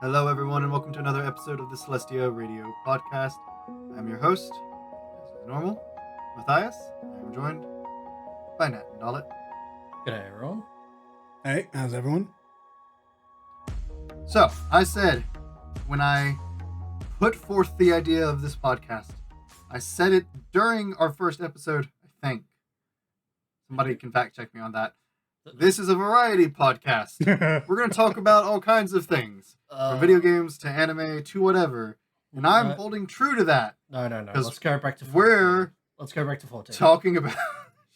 Hello, everyone, and welcome to another episode of the Celestia Radio Podcast. I'm your host, as normal, Matthias. I am joined by Nat and Dalit. G'day, everyone. Hey, how's everyone? So, I said when I put forth the idea of this podcast, I said it during our first episode, I think. Somebody can fact check me on that. This is a variety podcast. We're going to talk about all kinds of things. From video games to anime to whatever. And I'm holding true to that. No. Let's go back to 14. Let's go back to 14. Talking about...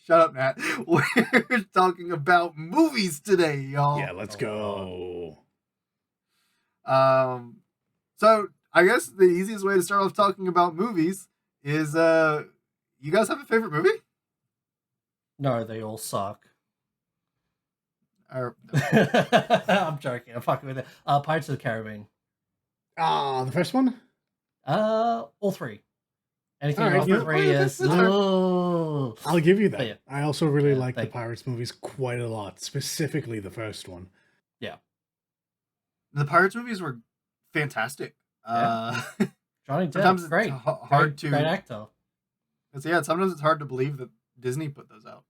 Shut up, Nat. We're talking about movies today, y'all. Yeah, let's go. So, I guess the easiest way to start off talking about movies is, you guys have a favorite movie? No, they all suck. Or, I'm joking. I'm fucking with it. Pirates of the Caribbean. The first one? All three. Anything All right, after three is... I'll give you that. Yeah. I also really like the thank you. Pirates movies quite a lot, specifically the first one. the Pirates movies were fantastic. Yeah. Johnny Depp, Sometimes it's great. hard to... Great actor. Sometimes it's hard to believe that Disney put those out.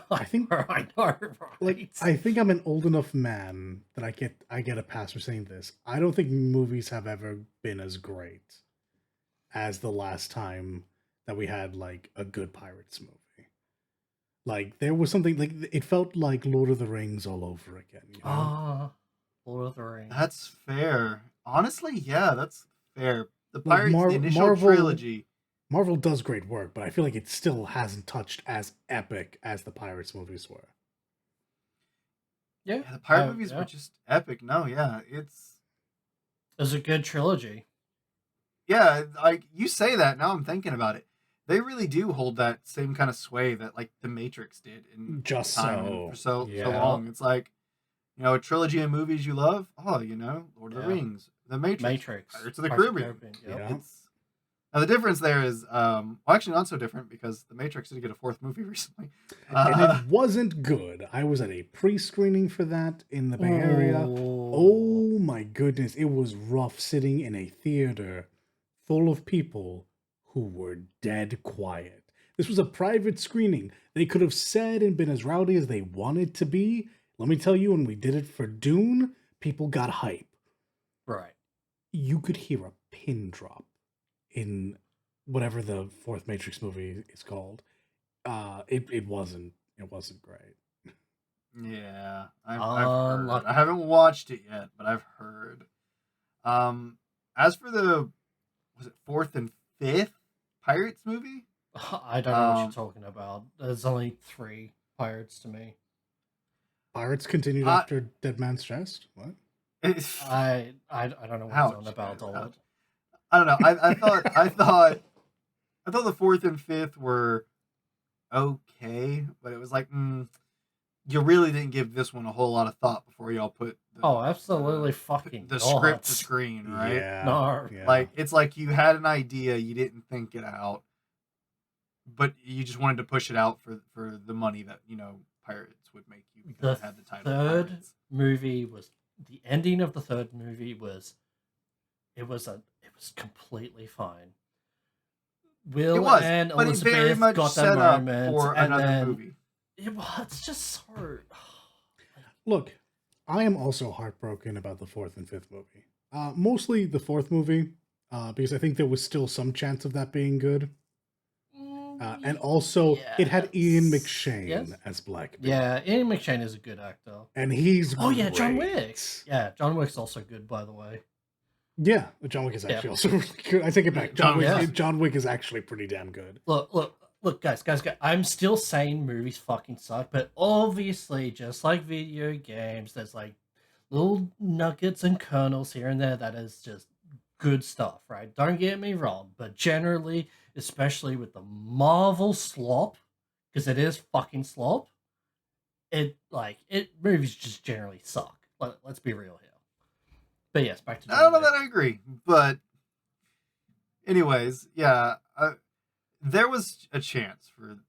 I think, I know, right? like, I think I'm an old enough man that I get a pass for saying this. I don't think movies have ever been as great as the last time that we had like a good Pirates movie. Like there was something like it felt like Lord of the Rings all over again. You know? Lord of the Rings. That's fair. Honestly, yeah, that's fair. The Like, Pirates, the initial Marvel- trilogy. Marvel does great work, but I feel like it still hasn't touched as epic as the Pirates movies were. Yeah. Yeah, the Pirate Oh, movies yeah. were just epic. No, yeah, it's... It was a good trilogy. Yeah, like, you say that, now I'm thinking about it. They really do hold that same kind of sway that, like, The Matrix did in Just time so. and for so Yeah. long. It's like, a trilogy of movies you love? Oh, Lord of the Yeah. Rings, The Matrix, Matrix. Pirates of the Pirates Caribbean. Yep. Yeah. Now, the difference there is, well, actually not so different because The Matrix did get a fourth movie recently. And it wasn't good. I was at a pre-screening for that in the Bay Area. Oh my goodness, it was rough sitting in a theater full of people who were dead quiet. This was a private screening. They could have said and been as rowdy as they wanted to be. Let me tell you, when we did it for Dune, people got hype. Right. You could hear a pin drop in whatever the fourth Matrix movie is called. It wasn't great. Yeah, I've heard. Unlucky. I haven't watched it yet, but I've heard. As for was it fourth and fifth Pirates movie? I don't know what you're talking about. There's only 3 pirates to me. Pirates continued after Dead Man's Chest? What? I don't know what Ouch, you're on about, ouch. Dalit. I don't know. I thought the fourth and fifth were okay, but it was like, you really didn't give this one a whole lot of thought before y'all put Oh, absolutely fucking the not. script to screen, right? Yeah. No. Yeah. Like, it's like you had an idea, you didn't think it out, but you just wanted to push it out for the money that, Pirates would make you because The it had the title third Pirates. movie was the ending of the third movie was completely fine. Will It was, and but it very Elizabeth much got set their up moment, for and another then movie. it's just so. Look, I am also heartbroken about the fourth and fifth movie. Mostly the fourth movie, because I think there was still some chance of that being good. And also, it had Ian Yes. McShane Yes. as Blackbeard. Yeah, Ian McShane is a good actor. And he's Oh yeah, John great. Wick. Yeah, John Wick's also good, by the way. Yeah, John Wick is actually Yeah. also really good. I take it back. John John Wick Wick is actually pretty damn good. Look, guys. I'm still saying movies fucking suck, but obviously, just like video games, there's like little nuggets and kernels here and there that is just good stuff, right? Don't get me wrong, but generally, especially with the Marvel slop, because it is fucking slop, movies just generally suck. Let's be real here. But yes, back to I don't know John Wick. that I agree, but anyways, yeah, there was a chance for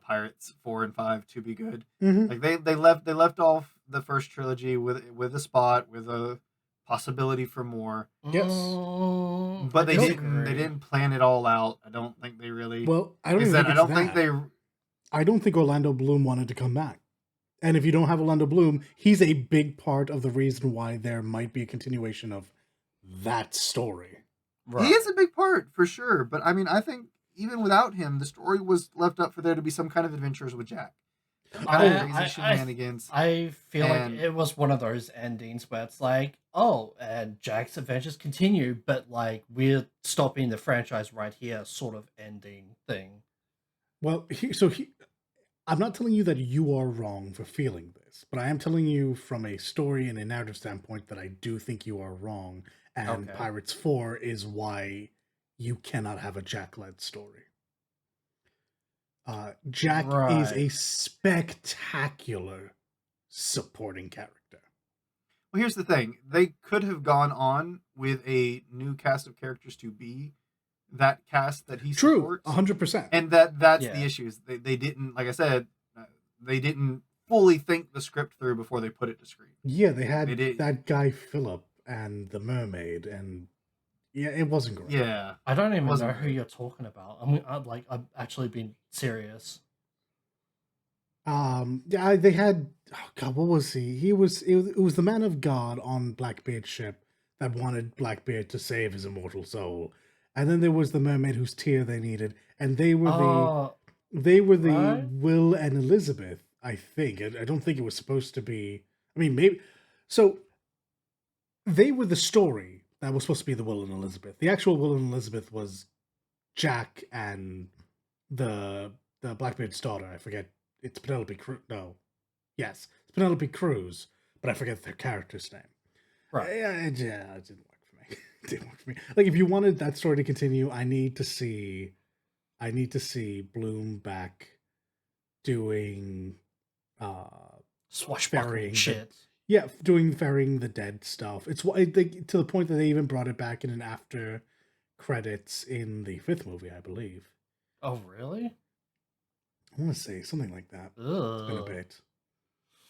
Pirates 4 and 5 to be good. Mhm. Like they left off the first trilogy with a spot with a possibility for more. Yes. But I they disagree. didn't plan it all out. I don't think they really. Well, I don't Like I even said, think I it's don't that. think they. I don't think Orlando Bloom wanted to come back. And if you don't have Orlando Bloom, he's a big part of the reason why there might be a continuation of that story. He is a big part for sure, but I mean, I think even without him, the story was left up for there to be some kind of adventures with Jack, some kind of crazy shenanigans. I feel like And- it was one of those endings where it's like, oh, and Jack's adventures continue, but like we're stopping the franchise right here, sort of ending thing. Well, I'm not telling you that you are wrong for feeling this, but I am telling you from a story and a narrative standpoint that I do think you are wrong, and Okay. Pirates 4 is why you cannot have a Jack-led story. Jack is a Right. spectacular supporting character. Well, here's the thing: they could have gone on with a new cast of characters to be that cast that he True, supports, 100%. and that's Yeah. the issue. Is they didn't, like I said, they didn't fully think the script through before they put it to screen. Yeah, they had They did. that guy Philip and the mermaid, and yeah, it wasn't great. Yeah, I don't even know wasn't who great. you're talking about. I mean, I'm actually being serious. Yeah, they had, oh God, what was he? It was the man of God on Blackbeard's ship that wanted Blackbeard to save his immortal soul, and then there was the mermaid whose tear they needed, and they were Oh, right? Will and Elizabeth. I think I don't think it was supposed to be. I mean, maybe so. They were the story that was supposed to be the Will and Elizabeth. The actual Will and Elizabeth was Jack and the Blackbeard's daughter. I forget. It's Penelope Cruz. No, yes, it's Penelope Cruz, but I forget their character's name. Right. Yeah, it didn't work for me. It didn't work for me. Like, if you wanted that story to continue, I need to see Bloom back doing Swashbuckling ferrying shit. doing ferrying the dead stuff. It's why to the point that they even brought it back in an after credits in the 5th movie, I believe. Oh, really? I want to say something like that. It's been a Ugh. bit.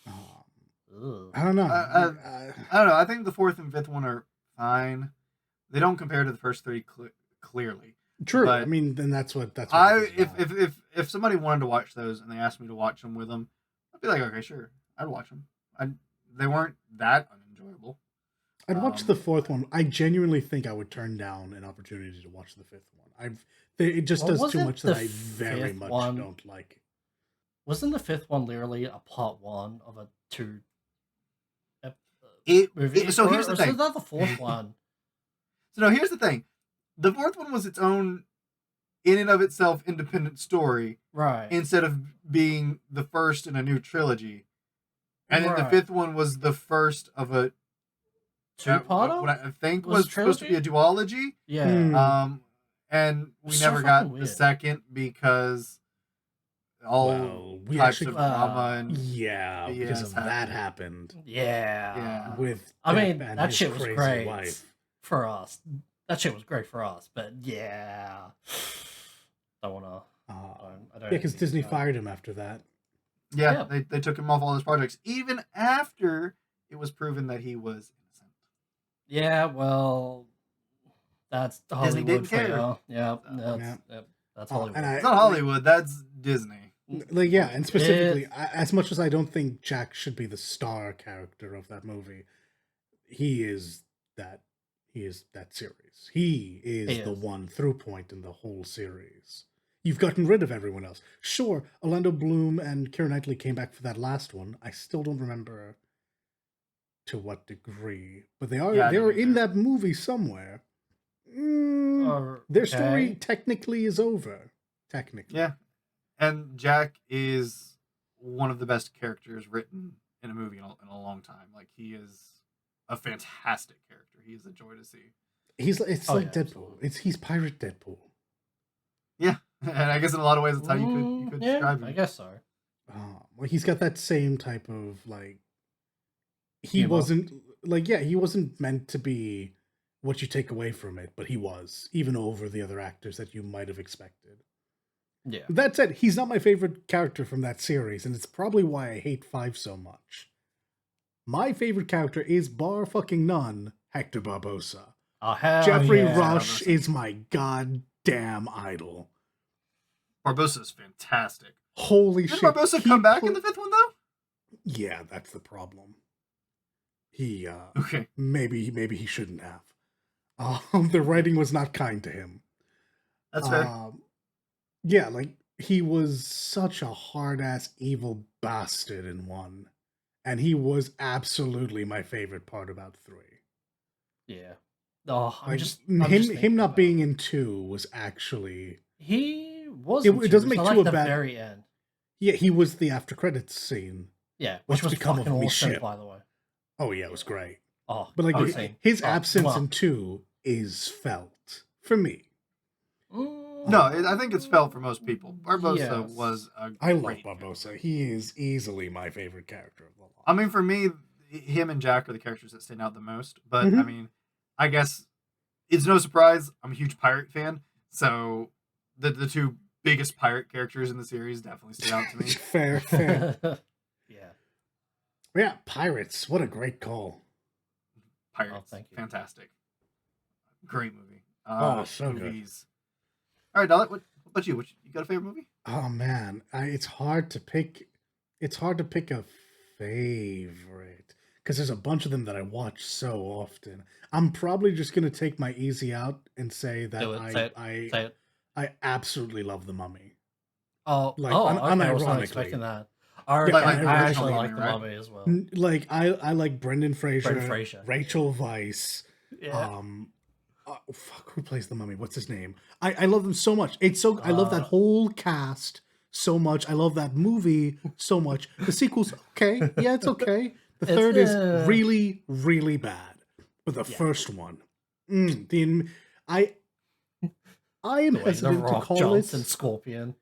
Ugh. I don't know. I don't know. I think the 4th and 5th one are fine. They don't compare to the first 3 clearly. True. but I mean, then that's what If somebody wanted to watch those and they asked me to watch them with them, I'd be like, okay, sure, I'd watch them. They weren't that unenjoyable. I'd watch the 4th one. I genuinely think I would turn down an opportunity to watch the 5th one. It just Well, does too wasn't much that the I very 5th much one- don't like. Wasn't the 5th one literally a part 1 of a 2 It, movie? so Or- here's the or thing. is that the 4th one? So no, here's the thing. The 4th one was its own, in and of itself, independent story Right. instead of being the first in a new trilogy. And then the Right. 5th one was the first of a Two-parter? what I think Was was supposed to be a duology. Yeah. And we So never got fucking the weird. second because all Well, we types actually, of drama and yeah, because BS of that happened. happened Yeah. with. I Depp mean, and that his shit was crazy great wife. for us. That shit was great for us, but yeah. Don't wanna. I don't Yeah, because think Disney so. fired him after that. Yeah, Yeah. they took him off all his projects, even after it was proven that he was innocent. Yeah, well, that's Disney Hollywood didn't for care. you. Yeah, Yeah. that's Oh, Hollywood. and It's not Hollywood, that's Disney. Like, yeah, and specifically, as much as I don't think Jack should be the star character of that movie, he is that series. He is the one through point in the whole series. You've gotten rid of everyone else. Sure, Orlando Bloom and Keira Knightley came back for that last one. I still don't remember to what degree, but they are in that movie somewhere. Their story technically is over. Technically. Yeah. And Jack is one of the best characters written in a movie in a long time. Like, he is a fantastic character. He is a joy to see. It's like Deadpool. Absolutely. He's Pirate Deadpool. Yeah. And I guess in a lot of ways that's how you could describe him. I guess so. Like, he's got that same type of, like, he Humor. wasn't meant to be what you take away from it, but he was, even over the other actors that you might have expected. Yeah. That said, he's not my favorite character from that series, and it's probably why I hate 5 so much. My favorite character is bar fucking none Hector Barbosa. Oh, hell Jeffrey yeah. Rush Barbosa. is my goddamn idol. Barbosa's fantastic. Holy Did shit. Barbosa come back in the fifth one though? Yeah, that's the problem. He Okay. maybe he shouldn't have. The writing was not kind to him. That's fair. Yeah, like he was such a hard ass evil bastard in 1. And he was absolutely my favorite part about 3. Yeah. Oh, I'm Like just him thinking not about being it. in 2 was actually He was. It doesn't make 2 like a the bad. very end. Yeah, he was the after credits scene. Yeah, What's which was become of fucking me awesome, ship. by the way. Oh yeah, it was great. Oh, But like insane. his Oh, absence mwah. in 2 is felt for me. No, I think it's felt for most people. Barbosa Yes. was a I love great Barbosa. character. He is easily my favorite character of the lot. I mean, for me, him and Jack are the characters that stand out the most. But Mhm. I mean, I guess it's no surprise. I'm a huge pirate fan, so the two biggest pirate characters in the series definitely stood out to me. fair. Yeah. Yeah, Pirates. What a great call. Pirates, thank you. fantastic, great movie. So good. movies. All right, Dalek, what about you? You got a favorite movie? Oh man, it's hard to pick. It's hard to pick a favorite because there's a bunch of them that I watch so often. I'm probably just gonna take my easy out and say that Do it. Say it. I absolutely love The Mummy. Oh, Like, okay. I was not unironically. expecting that. Yeah, like I the actually original like the Mummy, right? Mummy as well. Like I like Brendan Fraser, Brendan Fraser. Rachel Weisz. Yeah. Fuck, who plays the Mummy? What's his name? I love them so much. It's so I love that whole cast so much. I love that movie so much. The sequel's okay. Yeah, it's okay. The third is really, really bad. But the first one, I am hesitant to call Johnson it. Scorpion.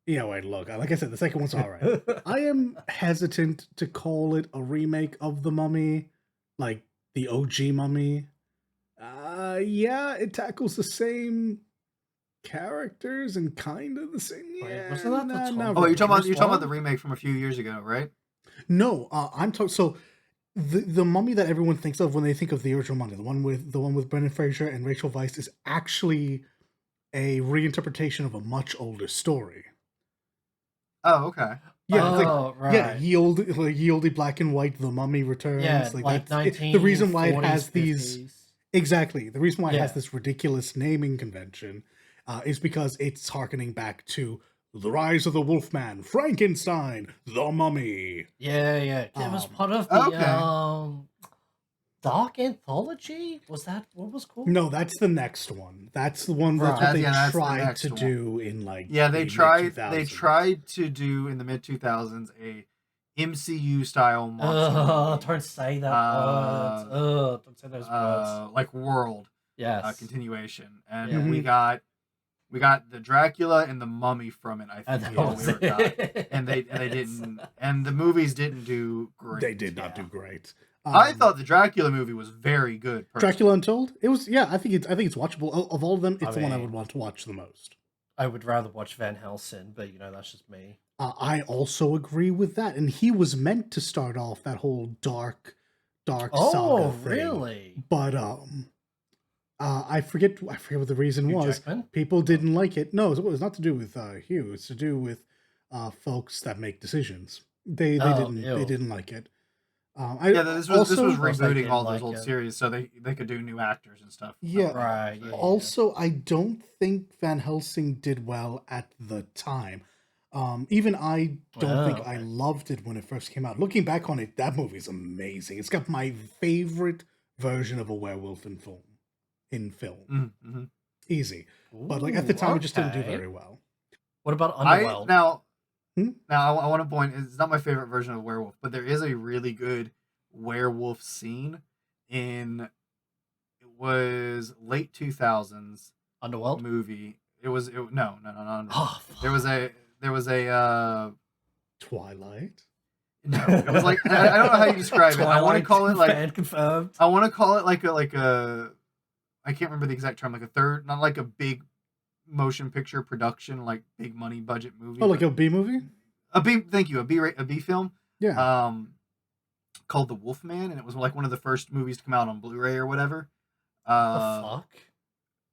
Yeah, wait, look. Like I said, the second one's all right. I am hesitant to call it a remake of The Mummy, like the OG Mummy. Yeah, it tackles the same characters and kind of the same. Yeah, wasn't that the Tom Oh, you're talking Cruise about one? the remake from a few years ago, right? No, I'm talking. So the Mummy that everyone thinks of when they think of the original Mummy, the one with Brendan Fraser and Rachel Weisz, is actually a reinterpretation of a much older story. Oh, okay. Yeah, it's like, right. yeah, ye olde black and white. The Mummy Returns. Yeah, like that's the reason why it has 1940s, these 50s. exactly the reason why it has Yeah. this ridiculous naming convention is because it's harkening back to the rise of the Wolfman, Frankenstein, the Mummy. Yeah. It was part of the Okay. Dark Anthology? Was that what was called? No, that's the next one. That's the one. That's Right. what they That's the tried next to one. do in like Yeah, the they tried mid-2000s. to do in the mid 2000s a MCU style monster movie. Don't say that word. Don't say those words. Like World Yes. continuation, and Yeah. we got the Dracula and the Mummy from it. I And think that is was what we got. it. And they didn't, and the movies didn't do great. They did not Yeah. do great. I thought the Dracula movie was very good. Personally. Dracula Untold. It was. Yeah, I think it's watchable. Of all of them, it's the one I mean- would want to watch the most. I would rather watch Van Helsing, but that's just me. I also agree with that, and he was meant to start off that whole dark saga thing. Really? But I forget what the reason Hugh was. Jackman? People didn't like it. No, it was not to do with Hugh. It's to do with folks that make decisions. They didn't like it. This was Of course they rebooting didn't all those like old it. series, so they could do new actors and stuff. Yeah. Right. Yeah. Also, I don't think Van Helsing did well at the time. Even I don't think I okay. loved it when it first came out. Looking back on it, that movie's amazing. It's got my favorite version of a werewolf in film. Mm-hmm. Easy. But like at the time, it just didn't do okay. very well. What about Underworld? Now I want to point. It's not my favorite version of werewolf, but there is a really good werewolf scene in. It was late 2000s Underworld? movie. No. Underworld. Oh, There was a Twilight. no. It was like I don't know how you describe it. I want to call it like fan confirmed. I want to call it like a I can't remember the exact term, like a third, not like a big motion picture production, like big money budget movie. Oh, like a B movie? Thank you, a B film. Yeah. called The Wolfman, and it was like one of the first movies to come out on Blu-ray or whatever. The Uh, fuck?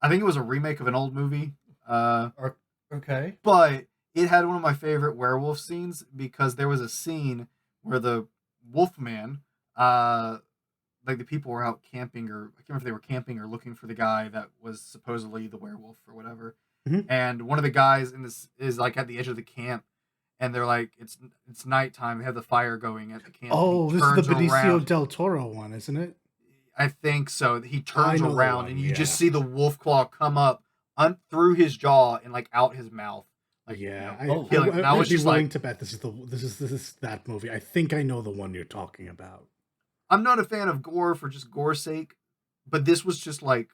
I think it was a remake of an old movie. Or, okay. But it had one of my favorite werewolf scenes because there was a scene where the Wolfman, like the people were out camping, or I can't remember if they were camping or looking for the guy that was supposedly the werewolf or whatever. Mhm. And one of the guys in this is like at the edge of the camp, and they're like, it's nighttime. They have the fire going at the camp. Oh, He this is the turns Benicio around. del Toro one, isn't it? I think so. He I turns know the around, one, and you just yeah. see the wolf claw come up through his jaw and like out his mouth. Like, Yeah, killing. And I was I'd be just willing like, to bet this is that movie. I think I know the one you're talking about. I'm not a fan of gore for just gore's sake, but this was just like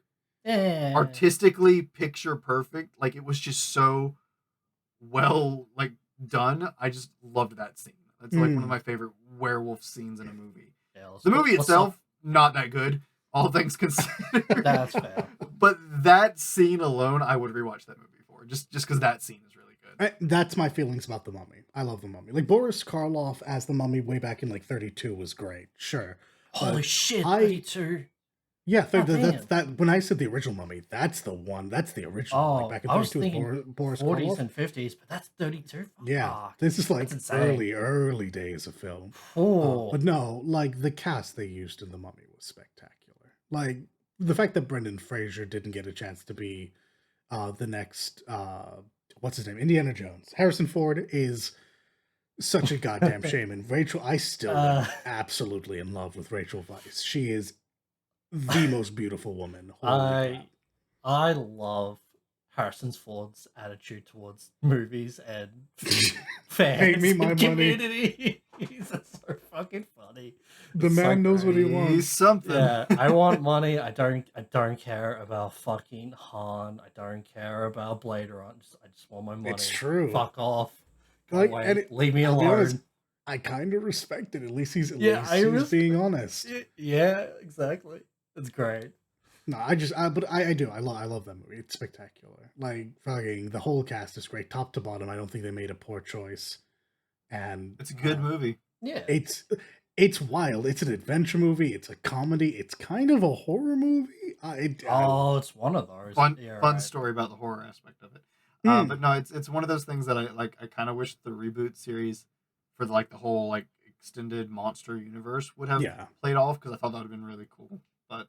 Yeah. artistically picture perfect. Like it was just so well like done. I just loved that scene. That's like one of my favorite werewolf scenes in a movie. The movie itself, not that good, all things considered. That's fair. But that scene alone, I would rewatch that movie for just because that scene is really good. That's my feelings about The Mummy. I love The Mummy. Like Boris Karloff as the Mummy way back in like 32 was great. Sure. Holy shit, 32. Yeah, Oh, that's man. that. When I said the original Mummy, that's the one. That's the original. Oh, like back in I was 32 with thinking Boris 40s Karloff. and 50s, but that's 32. Yeah, Fuck. this is like That's insane. early days of film. Oh. But no, like the cast they used in The Mummy was spectacular. Like the fact that Brendan Fraser didn't get a chance to be the next what's his name, Indiana Jones. Harrison Ford is such a goddamn shame, and Rachel, I still am absolutely in love with Rachel Weisz. She is the most beautiful woman. Holy I love Harrison Ford's attitude towards movies and fans Pay me my and money. community. He's so fucking funny. The It's so man knows what he great. wants. He's something. Yeah, I want money. I don't care about fucking Han. I don't care about Blade Runner. I just want my money. It's true. Fuck off. Go Like, away. and it- Leave me I'll be alone. honest, I kind of respect it. At least he's being honest. Yeah, exactly. It's great. No, I do. I love that movie. It's spectacular. Like fucking the whole cast is great, top to bottom. I don't think they made a poor choice. And It's a good movie. Yeah. It's wild. It's an adventure movie. It's a comedy. It's kind of a horror movie. It's one of those. Fun Yeah, fun right. story about the horror aspect of it. Hmm. But no, it's one of those things that I like. I kind of wish the reboot series for like the whole like extended monster universe would have Yeah. played off because I thought that would have been really cool. But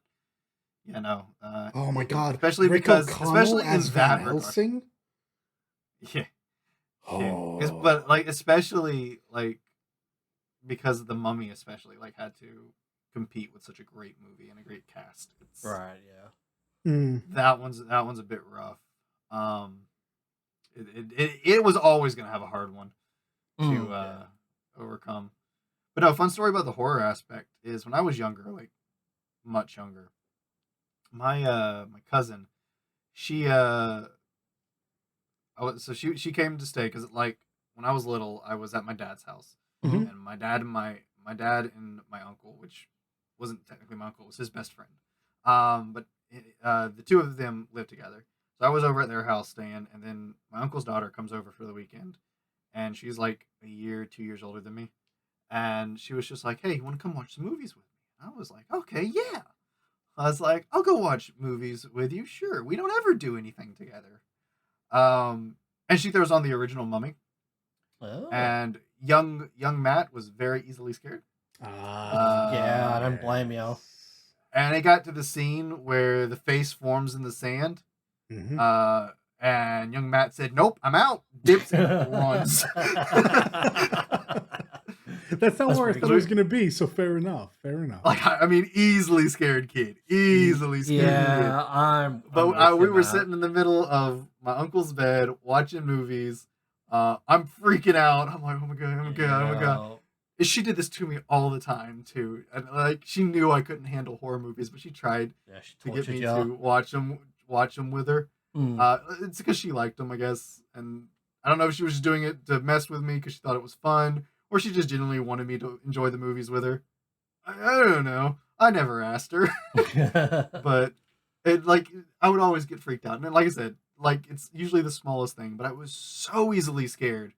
yeah, no. Oh my god. Especially Rick because O'Connell especially in as that Van regard. Helsing. Yeah. Oh. But like especially like because the Mummy especially like had to compete with such a great movie and a great cast. It's, Right, yeah. Hmm. that one's a bit rough. It was always gonna have a hard one to Yeah. overcome. But no, fun story about the horror aspect is when I was younger, like much younger, my cousin, she she came to stay because like when I was little, I was at my dad's house, Mhm. and my dad and my uncle, which wasn't technically my uncle, was his best friend. But the two of them lived together. So I was over at their house staying, and then my uncle's daughter comes over for the weekend, and she's like a year, 2 years older than me, and she was just like, "Hey, you want to come watch some movies with me?" And I was like, "Okay, yeah." I was like, "I'll go watch movies with you. Sure. We don't ever do anything together." And she throws on the original Mummy, Oh. and young Matt was very easily scared. Yeah, I don't blame you. And it got to the scene where the face forms in the sand. Mhm. And young Matt said, "Nope, I'm out." Dips and runs. That's not That's where I pretty thought it was gonna be. So fair enough. Fair enough. Like I mean, easily scared kid, easily scared kid. Yeah, I'm But with we you, were Matt. sitting in the middle of my uncle's bed watching movies. I'm freaking out. I'm like, "Oh my god, oh my god, oh my god." And she did this to me all the time too, and like she knew I couldn't handle horror movies, but she tried Yeah, she to get tortured me you. to watch them with her. It's because she liked them, I guess, and I don't know if she was just doing it to mess with me because she thought it was fun, or she just genuinely wanted me to enjoy the movies with her. I don't know. I never asked her, but it like I would always get freaked out, and like I said, like it's usually the smallest thing, but I was so easily scared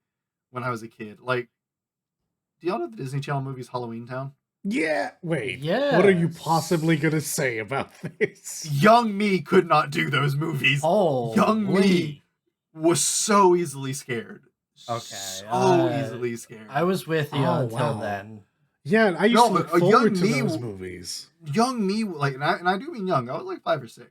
when I was a kid. Like, do y'all know the Disney Channel movies Halloween Town? Yeah. Wait. What are you Yes. possibly gonna say about this? Young me could not do those movies. Young me Holy. was so easily scared. Okay, So easily scared. I was with you Oh, until wow. then. Yeah, I used to No, look a young forward to me those w- movies. Young me, like, and I do mean young. I was like 5 or 6.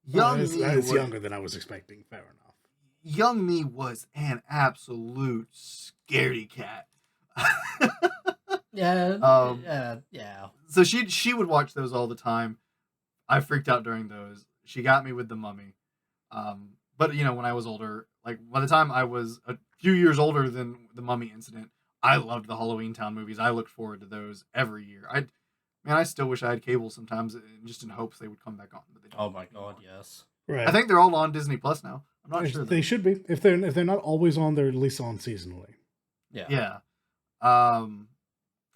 Young me It's was younger than I was expecting. Fair enough. young me was an absolute scaredy cat. Yeah, yeah. So she would watch those all the time. I freaked out during those. She got me with The Mummy. But when I was older, like by the time I was a few years older than the Mummy incident, I loved the Halloween Town movies. I looked forward to those every year. I still wish I had cable sometimes, just in hopes they would come back on. But they don't Oh my god, anymore. yes. Right. I think they're all on Disney Plus now. I'm not sure. They should be. If they're not always on, they're at least on seasonally. Yeah. Yeah.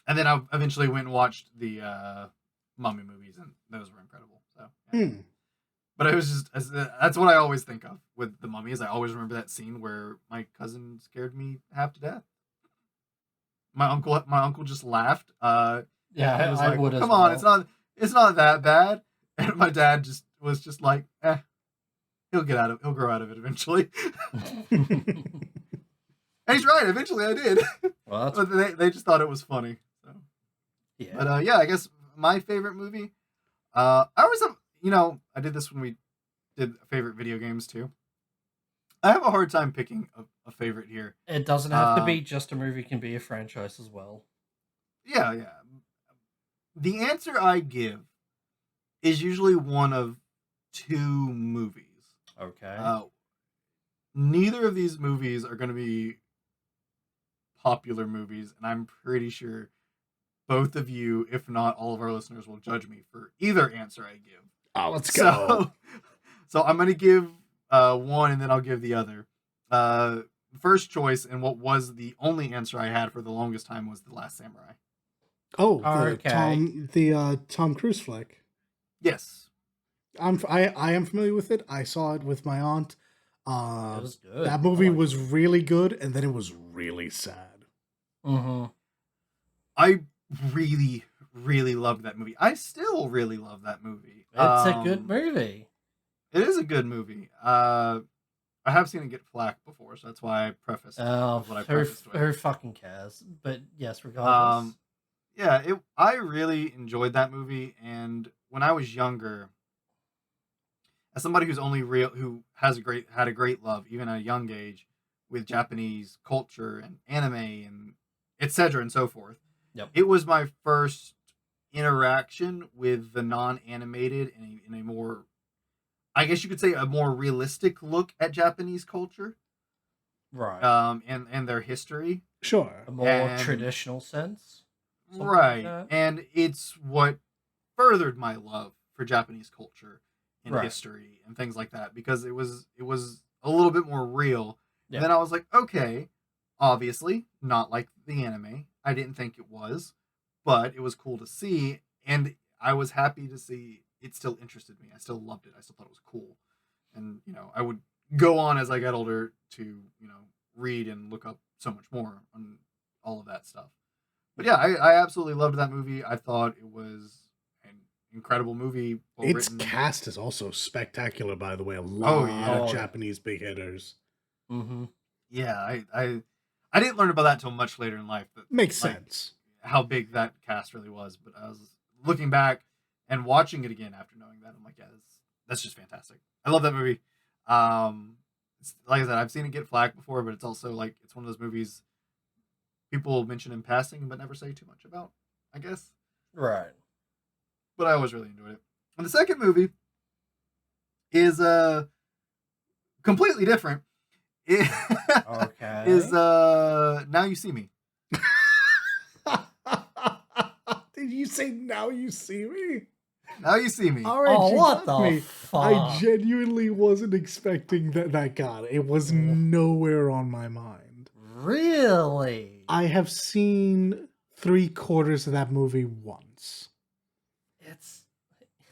And then I eventually went and watched the Mummy movies, and those were incredible. So, yeah. But it was just that's what I always think of with the Mummy. Is I always remember that scene where my cousin scared me half to death. My uncle just laughed. Yeah, he was I like, would as "Come well. on, it's not that bad." And my dad was just like, he'll grow out of it eventually. And he's right. Eventually, I did. Well, But they just thought it was funny. So. yeah. But I guess my favorite movie. I was I did this when we did favorite video games too. I have a hard time picking a favorite here. It doesn't have to be just a movie; it can be a franchise as well. Yeah. The answer I give is usually one of 2 movies. Okay. Neither of these movies are going to be popular movies, and I'm pretty sure both of you, if not all of our listeners, will judge me for either answer I give. Oh, let's go. So I'm going to give one, and then I'll give the other. First choice, and what was the only answer I had for the longest time, was The Last Samurai. Oh, okay. Tom Cruise flick. Yes. I am familiar with it. I saw it with my aunt. It was good. That movie was really good, and then it was really sad. Mm-hmm. I really, really loved that movie. I still really love that movie. It's a good movie. It is a good movie. I have seen it get flack before, so that's why I prefaced what I prefaced with. Who fucking cares? But yes, regardless. I really enjoyed that movie, and when I was younger, as somebody who's who had a great love, even at a young age, with Japanese culture and anime and etc. and so forth. Yep. It was my first interaction with the non-animated in a more, I guess you could say, a more realistic look at Japanese culture. Right. And their history. Sure. A more traditional sense. Right. Like and it's what furthered my love for Japanese culture and history and things like that, because it was a little bit more real. Yeah. And then I was like, okay, obviously not like the anime. I didn't think it was, but it was cool to see, and I was happy to see it still interested me. I still loved it. I still thought it was cool. And, I would go on as I got older to, read and look up so much more on all of that stuff. But yeah, I absolutely loved that movie. I thought it was an incredible movie. Its cast is also spectacular, by the way. A lot of Japanese big hitters. Mm-hmm. Yeah, I didn't learn about that until much later in life. But makes sense. How big that cast really was. But I was looking back and watching it again after knowing that. I'm like, yeah, that's just fantastic. I love that movie. Like I said, I've seen it get flack before, but it's also like, it's one of those movies people mention in passing but never say too much about, I guess. Right. But I always really enjoyed it. And the second movie is completely different. Okay. Is Now You See Me. Did you say Now You See Me? Now You See Me. All right, what the fuck? I genuinely wasn't expecting that God. It was nowhere on my mind. Really? I have seen 3/4 of that movie once. It's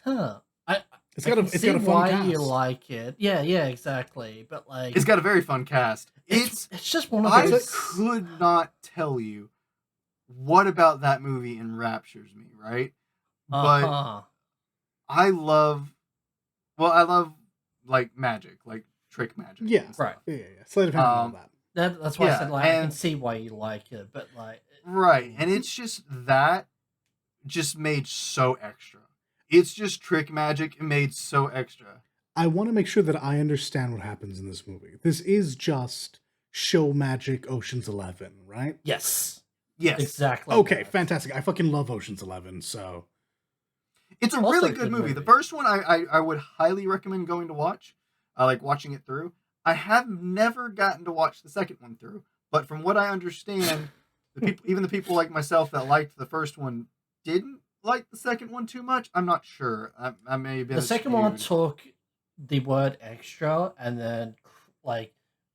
It's got a fun why cast. You like it. Yeah, exactly. But like, it's got a very fun cast. It's just one of I those. could not tell you what about that movie enraptures me, right? But Uh-huh. I love like magic, like trick magic. Yeah. and stuff. Right. Yeah. Sleight of hand and all that. That's why I said, like, I can and see why you like it, but, like... right, and it's just that just made so extra. It's just trick magic made so extra. I want to make sure that I understand what happens in this movie. This is just show magic Ocean's 11, right? Yes. Yes. Exactly. Okay, that. fantastic. I fucking love Ocean's 11, so... It's a Also really a good good movie. movie. The first one I would highly recommend going to watch, like watching it through. I have never gotten to watch the second one through, but from what I understand, even the people like myself that liked the first one didn't like the second one too much. I'm not sure. I may have been The second one skewed. took the word extra and then, like,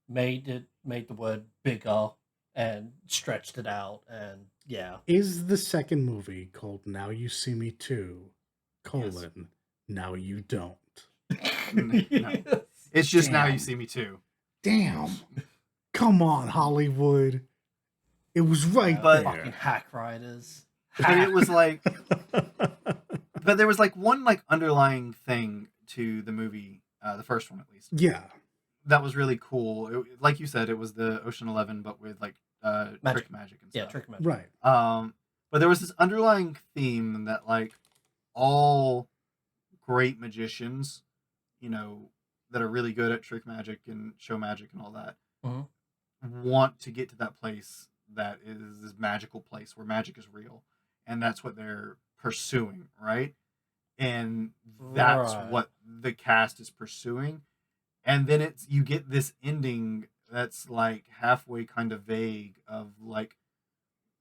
made the word bigger and stretched it out, and yeah. Is the second movie called Now You See Me Too, colon, Now You Don't? No. It's just Now You Damn. See Me Too. Damn. Come on, Hollywood. It was right But- Fucking there. hack writers. But it was like, but there was like one like underlying thing to the movie, the first one at least, Yeah. that was really cool. Like you said, it was the Ocean 11, but with like trick magic and Yeah, stuff. trick magic. Right. But there was this underlying theme that like all great magicians, you know, that are really good at trick magic and show magic and all that, Mhm. want to get to that place that is this magical place where magic is real, and that's what they're pursuing, right? And that's Right. what the cast is pursuing. And then you get this ending that's like halfway kind of vague of like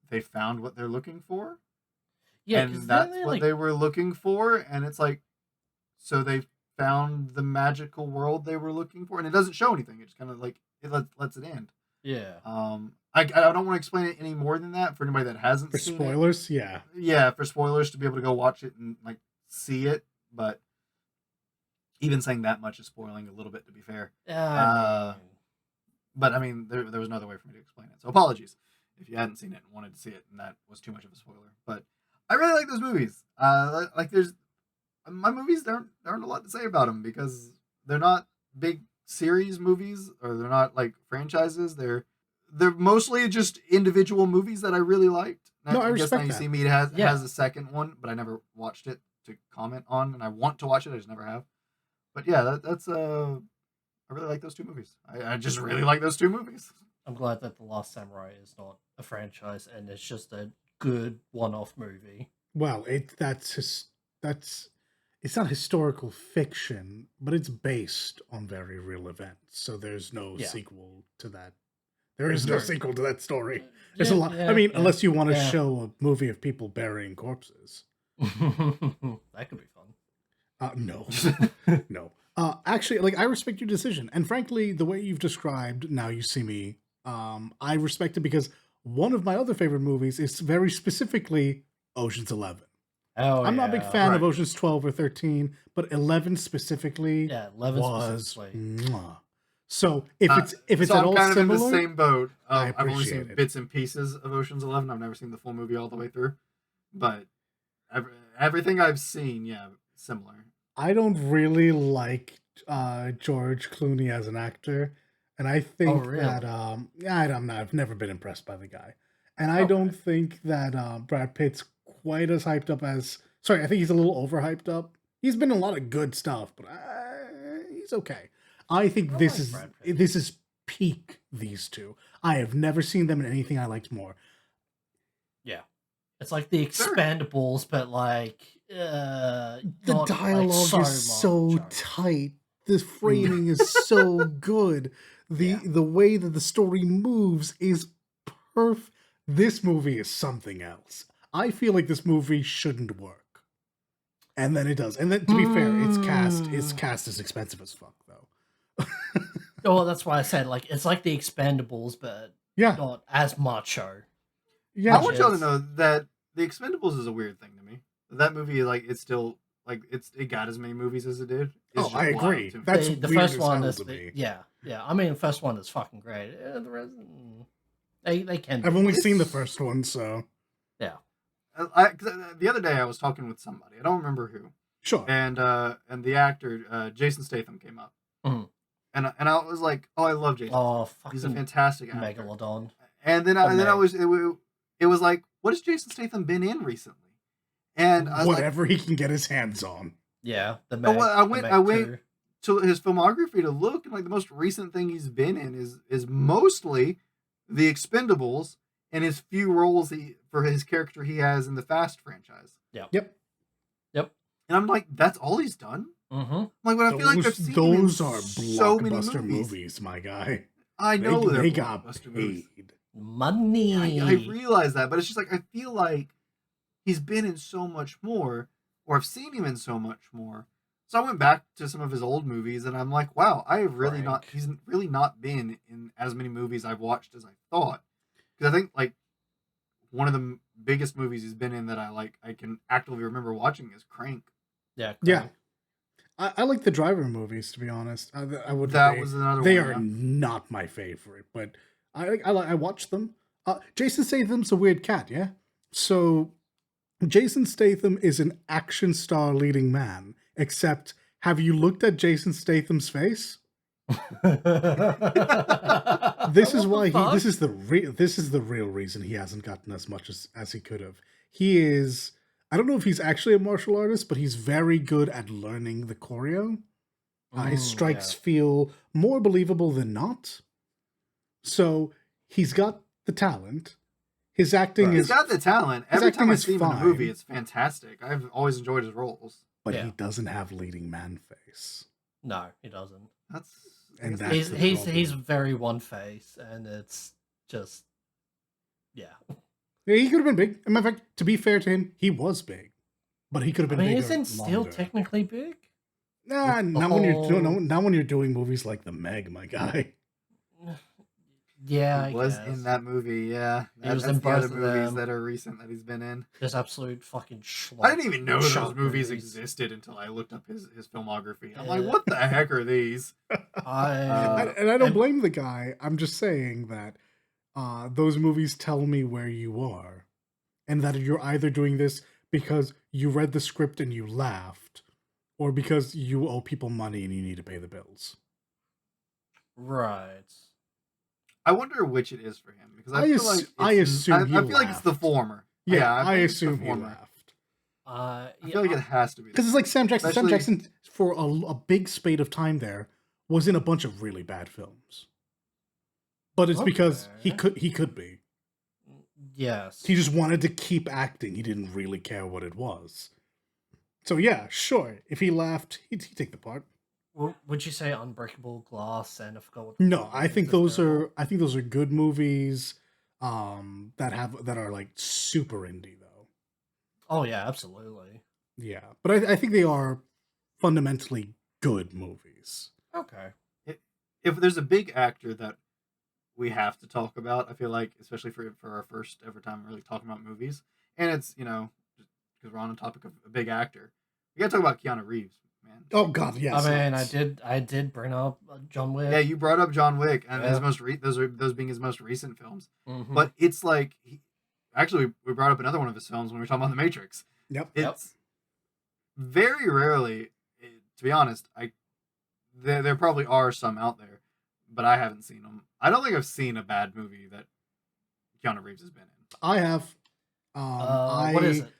they found what they're looking for, Yeah, because and then that's they, what like, they were looking for, and it's like, so they found the magical world they were looking for, and it doesn't show anything. It just kind of like it lets it end. yeah. I don't want to explain it any more than that for anybody that hasn't For seen spoilers, yeah. it. Yeah, for spoilers to be able to go watch it and like see it, but even saying that much is spoiling a little bit, to be fair. I mean, But I mean, there was no other way for me to explain it. So apologies if you hadn't seen it and wanted to see it, and that was too much of a spoiler. But I really like those movies. Like there's my movies. There aren't a lot to say about them because they're not big series movies, or they're not like franchises. They're mostly just individual movies that I really liked. No, I guess respect Now You that. See Me has a second one, but I never watched it to comment on, and I want to watch it. I just never have. But yeah, that's I really like those two movies. I just really like those two movies. I'm glad that The Last Samurai is not a franchise and it's just a good one-off movie. Well, it's not historical fiction, but it's based on very real events. So there's no Yeah. sequel to that. There is no Sure. sequel to that story. There's a Yeah, lot. yeah, I mean, yeah, unless you want to yeah. show a movie of people burying corpses. That could be fun. No, no. Actually, like I respect your decision, and frankly, the way you've described Now You See Me, I respect it because one of my other favorite movies is very specifically Ocean's 11. Oh, I'm not a big yeah. fan of Right. Ocean's 12 or 13, but 11 specifically Yeah, 11 was. specifically. Mwah. So if it's so at I'm all kind similar, of in the same boat. I I've only appreciate seen it. bits and pieces of Ocean's 11. I've never seen the full movie all the way through, but everything I've seen, yeah, similar. I don't really like George Clooney as an actor, and I think really? that I've never been impressed by the guy, and I Okay. don't think that Brad Pitt's quite as hyped up as. Sorry, I think he's a little overhyped up. He's been in a lot of good stuff, but he's okay. I think I this like is Brad Pitt. this is peak these two. I have never seen them in anything I liked more. Yeah. It's like the Sure. Expendables, but like The not, dialogue like, is so much. tight. The framing is so good. The way that the story moves is perfect. This movie is something else. I feel like this movie shouldn't work, and then it does. And then, to be fair, its cast is expensive as fuck, though. Oh, that's why I said like it's like the Expendables, but Yeah, not as macho. yeah. I want y'all to is- know that The Expendables is a weird thing to me. That movie, like, it's still like it got as many movies as it did. It's Oh, just I wild agree. to me. That's the weird first as one hell is to me. yeah. I mean, the first one is fucking great. The rest, they can. I've only seen the It's- first one, so Yeah. 'Cause the other day I was talking with somebody. I don't remember who. Sure. And the actor Jason Statham came up. Mhm. And I was like, "Oh, I love Jason Oh, Statham. He's a fucking fantastic actor." Megalodon. And then I was it was like, "What has Jason Statham been in recently?" And I was like, Whatever he can get his hands on. Yeah, the "Oh, Meg. well, the Meg I went 2. to his filmography to look, and like the most recent thing he's been in is mostly The Expendables and his few roles for his character he has in the Fast franchise." Yep. Yep. Yep. And I'm like, "That's all he's done?" Mm-hmm. Like, but I feel like I've seen him in those are so many blockbuster movies. movies, my guy. I know They they're got blockbuster paid. movies. Money. I realize that, but it's just like I feel like he's been in so much more, or I've seen him in so much more. So I went back to some of his old movies, and I'm like, wow, I have really not. Frank. He's really not been in as many movies I've watched as I thought. Because I think like one of the biggest movies he's been in that I can actively remember watching is Crank. Yeah. Yeah. Crank. I like the Driver movies, to be honest. I would. That was another They one. are Yeah. not my favorite, but I watch them. Jason Statham's a weird cat, yeah. So Jason Statham is an action star leading man. Except, have you looked at Jason Statham's face? This is why he. This is the real reason he hasn't gotten as much as he could have. He is. I don't know if he's actually a martial artist, but he's very good at learning the choreo. His strikes feel more believable than not. So he's got the talent. His acting He's is. got the talent. his Every time acting I is see him in a fine. movie, it's fantastic. I've always enjoyed his roles. But Yeah. he doesn't have leading man face. No, he doesn't. That's And I guess that's He's the he's problem. he's very one face, and it's just yeah. Yeah, he could have been big. As a matter of fact, to be fair to him, he was big, but he could have I been mean, bigger. isn't still longer. technically big? Nah, the not when you're doing. whole- Not when you're doing movies like The Meg, my guy. Yeah, he I was guess. in that movie. Yeah, He was that's in the other both of movies them. that are recent that he's been in. Just absolute fucking schlock. I didn't even know those Shock movies movies. existed until I looked up his filmography. I'm like, Yeah. what the heck are these? I And I don't and- blame the guy. I'm just saying that those movies tell me where you are, and that you're either doing this because you read the script and you laughed, or because you owe people money and you need to pay the bills. right. I wonder which it is for him because I I feel ass- like I it's- assume he I feel like it's the laughed. former. Yeah, I I think it's the assume he former. laughed. I feel like it has to be Because it's like Sam Jackson. Sam Especially- Jackson, for a big spate of time there, was in a bunch of really bad films. But it's because he Okay. could be. Yes. He just wanted to keep acting. He didn't really care what it was. So yeah, sure. If he laughed, he'd take the part. Would you say Unbreakable Glass and I forgot what? No, I think those terrible. are good movies. That are like super indie though. Oh yeah, absolutely. Yeah, but I think they are fundamentally good movies. Okay. If there's a big actor that we have to talk about, I feel like, especially for our first ever time really talking about movies, and it's because we're on the topic of a big actor, we gotta talk about Keanu Reeves, man. Oh God, yes. I mean, yes. I did bring up John Wick. Yeah, you brought up John Wick and his Yeah. most those being his most recent films, Mhm. but it's like actually we brought up another one of his films when we were talking about The Matrix. Yep. It's very rarely, to be honest, there probably are some out there, but I haven't seen them. I don't think I've seen a bad movie that Keanu Reeves has been in. I have. What is it?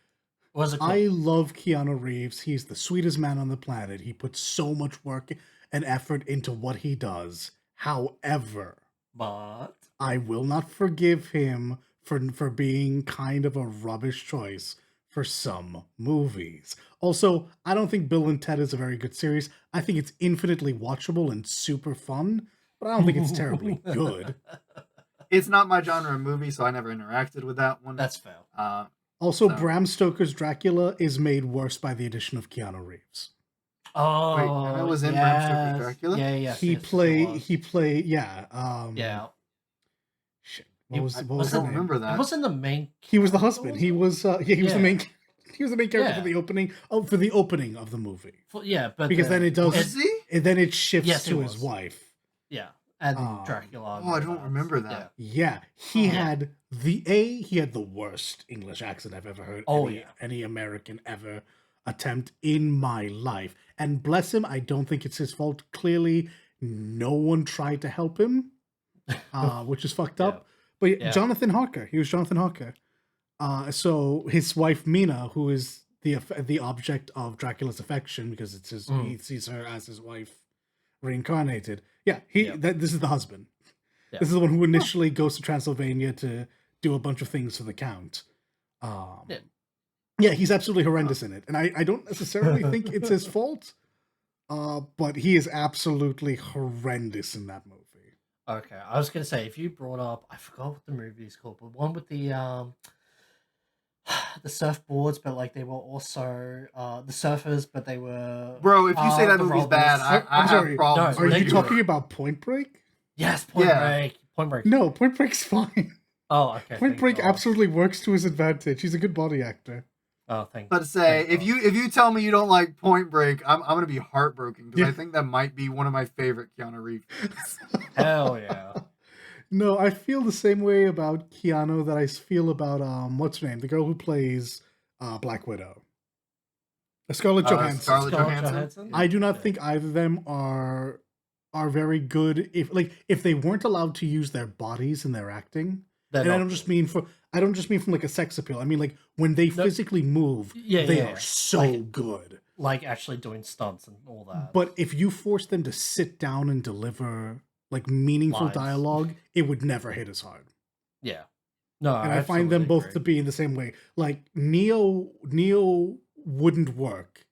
What is it called? I love Keanu Reeves. He's the sweetest man on the planet. He puts so much work and effort into what he does. However, But I will not forgive him for being kind of a rubbish choice for some movies. Also, I don't think Bill and Ted is a very good series. I think it's infinitely watchable and super fun, but I don't think it's terribly good. It's not my genre of movie, so I never interacted with that one. that's fair. Also, So- Bram Stoker's Dracula is made worse by the addition of Keanu Reeves. Oh, Kevin was in Bram Stoker's yes. Dracula? Yeah, yes, He yes, played was. yeah. Yeah. Shit. He- What was I his don't name? remember It that. wasn't the main. He was the character, husband. was He it? was he was the Yeah. main he was the main character Yeah. for the opening for the opening of the movie. Yeah, but Because then it does Was he? and then it shifts Yes, to it his was. wife. Yeah, And Dracula. Oh, I don't remember that. Yeah, he had the worst English accent I've ever heard any American ever attempt in my life. And bless him, I don't think it's his fault. Clearly, no one tried to help him, which is fucked up. But Jonathan Harker, he was Jonathan Harker. So his wife Mina, who is the object of Dracula's affection because it's his, he sees her as his wife reincarnated. Yeah, this is the husband. Yeah. This is the one who initially goes to Transylvania to do a bunch of things for the Count. Yeah, he's absolutely horrendous in it. And I don't necessarily think it's his fault, but he is absolutely horrendous in that movie. Okay, I was going to say, if you brought up, I forgot what the movie is called, but one with the surfboards, but like they were also the surfers, but they were... Bro, if you say that movie's bad, I have problems. No, are you talking about Point Break? Yes, Point Break. Point Break. No, Point Break's fine. Oh, okay. Point Break absolutely works to his advantage. He's a good body actor. Oh, thank you. But to say, if you tell me you don't like Point Break, I'm gonna be heartbroken because I think that might be one of my favorite Keanu Reeves movies. Hell yeah. No, I feel the same way about Keanu that I feel about what's her name, the girl who plays Black Widow, Scarlett Johansson. Scarlett Johansson. I do not think either of them are very good. If they weren't allowed to use their bodies in their acting, and I don't just mean from like a sex appeal. I mean like when they physically move, they are so good. Like actually doing stunts and all that. But if you force them to sit down and deliver like meaningful dialogue, it would never hit as hard. Yeah. No, and I find them both to be in the same way. Like Neo wouldn't work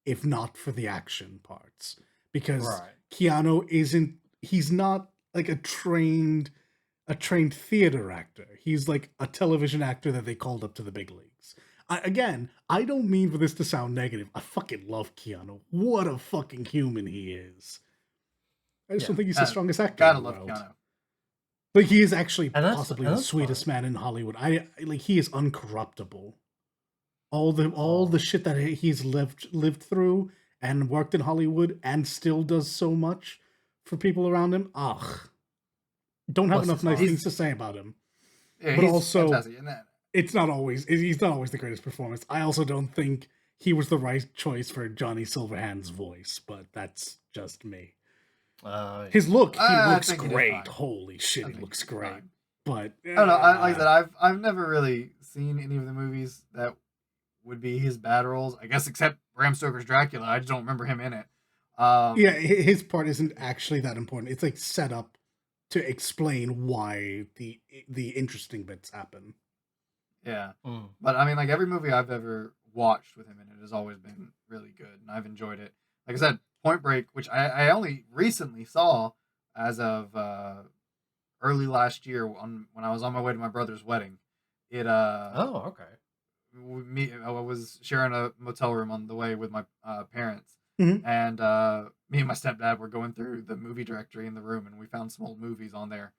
if not for the action parts. Because Keanu he's not like a trained theater actor. He's like a television actor that they called up to the big leagues. I don't mean for this to sound negative. I fucking love Keanu. What a fucking human he is. I just don't think he's the strongest actor in the world. Gotta love Keanu. Like he is actually possibly the sweetest man in Hollywood. He is uncorruptible. All the shit that he's lived through and worked in Hollywood and still does so much for people around him. Don't have enough nice things to say about him. Yeah, but also, he's not always the greatest performance. I also don't think he was the right choice for Johnny Silverhand's voice, but that's just me. His look, he looks great. Holy shit, he looks great. But I don't know. Like I said, I've never really seen any of the movies that would be his bad roles. I guess except Bram Stoker's Dracula. I just don't remember him in it. Yeah, his part isn't actually that important. It's like set up to explain why the interesting bits happen. Yeah, but I mean, like every movie I've ever watched with him in it has always been really good, and I've enjoyed it. Like I said, Point Break, which I only recently saw as of early last year when I was on my way to my brother's wedding. It I was sharing a motel room on the way with my parents, and me and my stepdad were going through the movie directory in the room, and we found some old movies on there,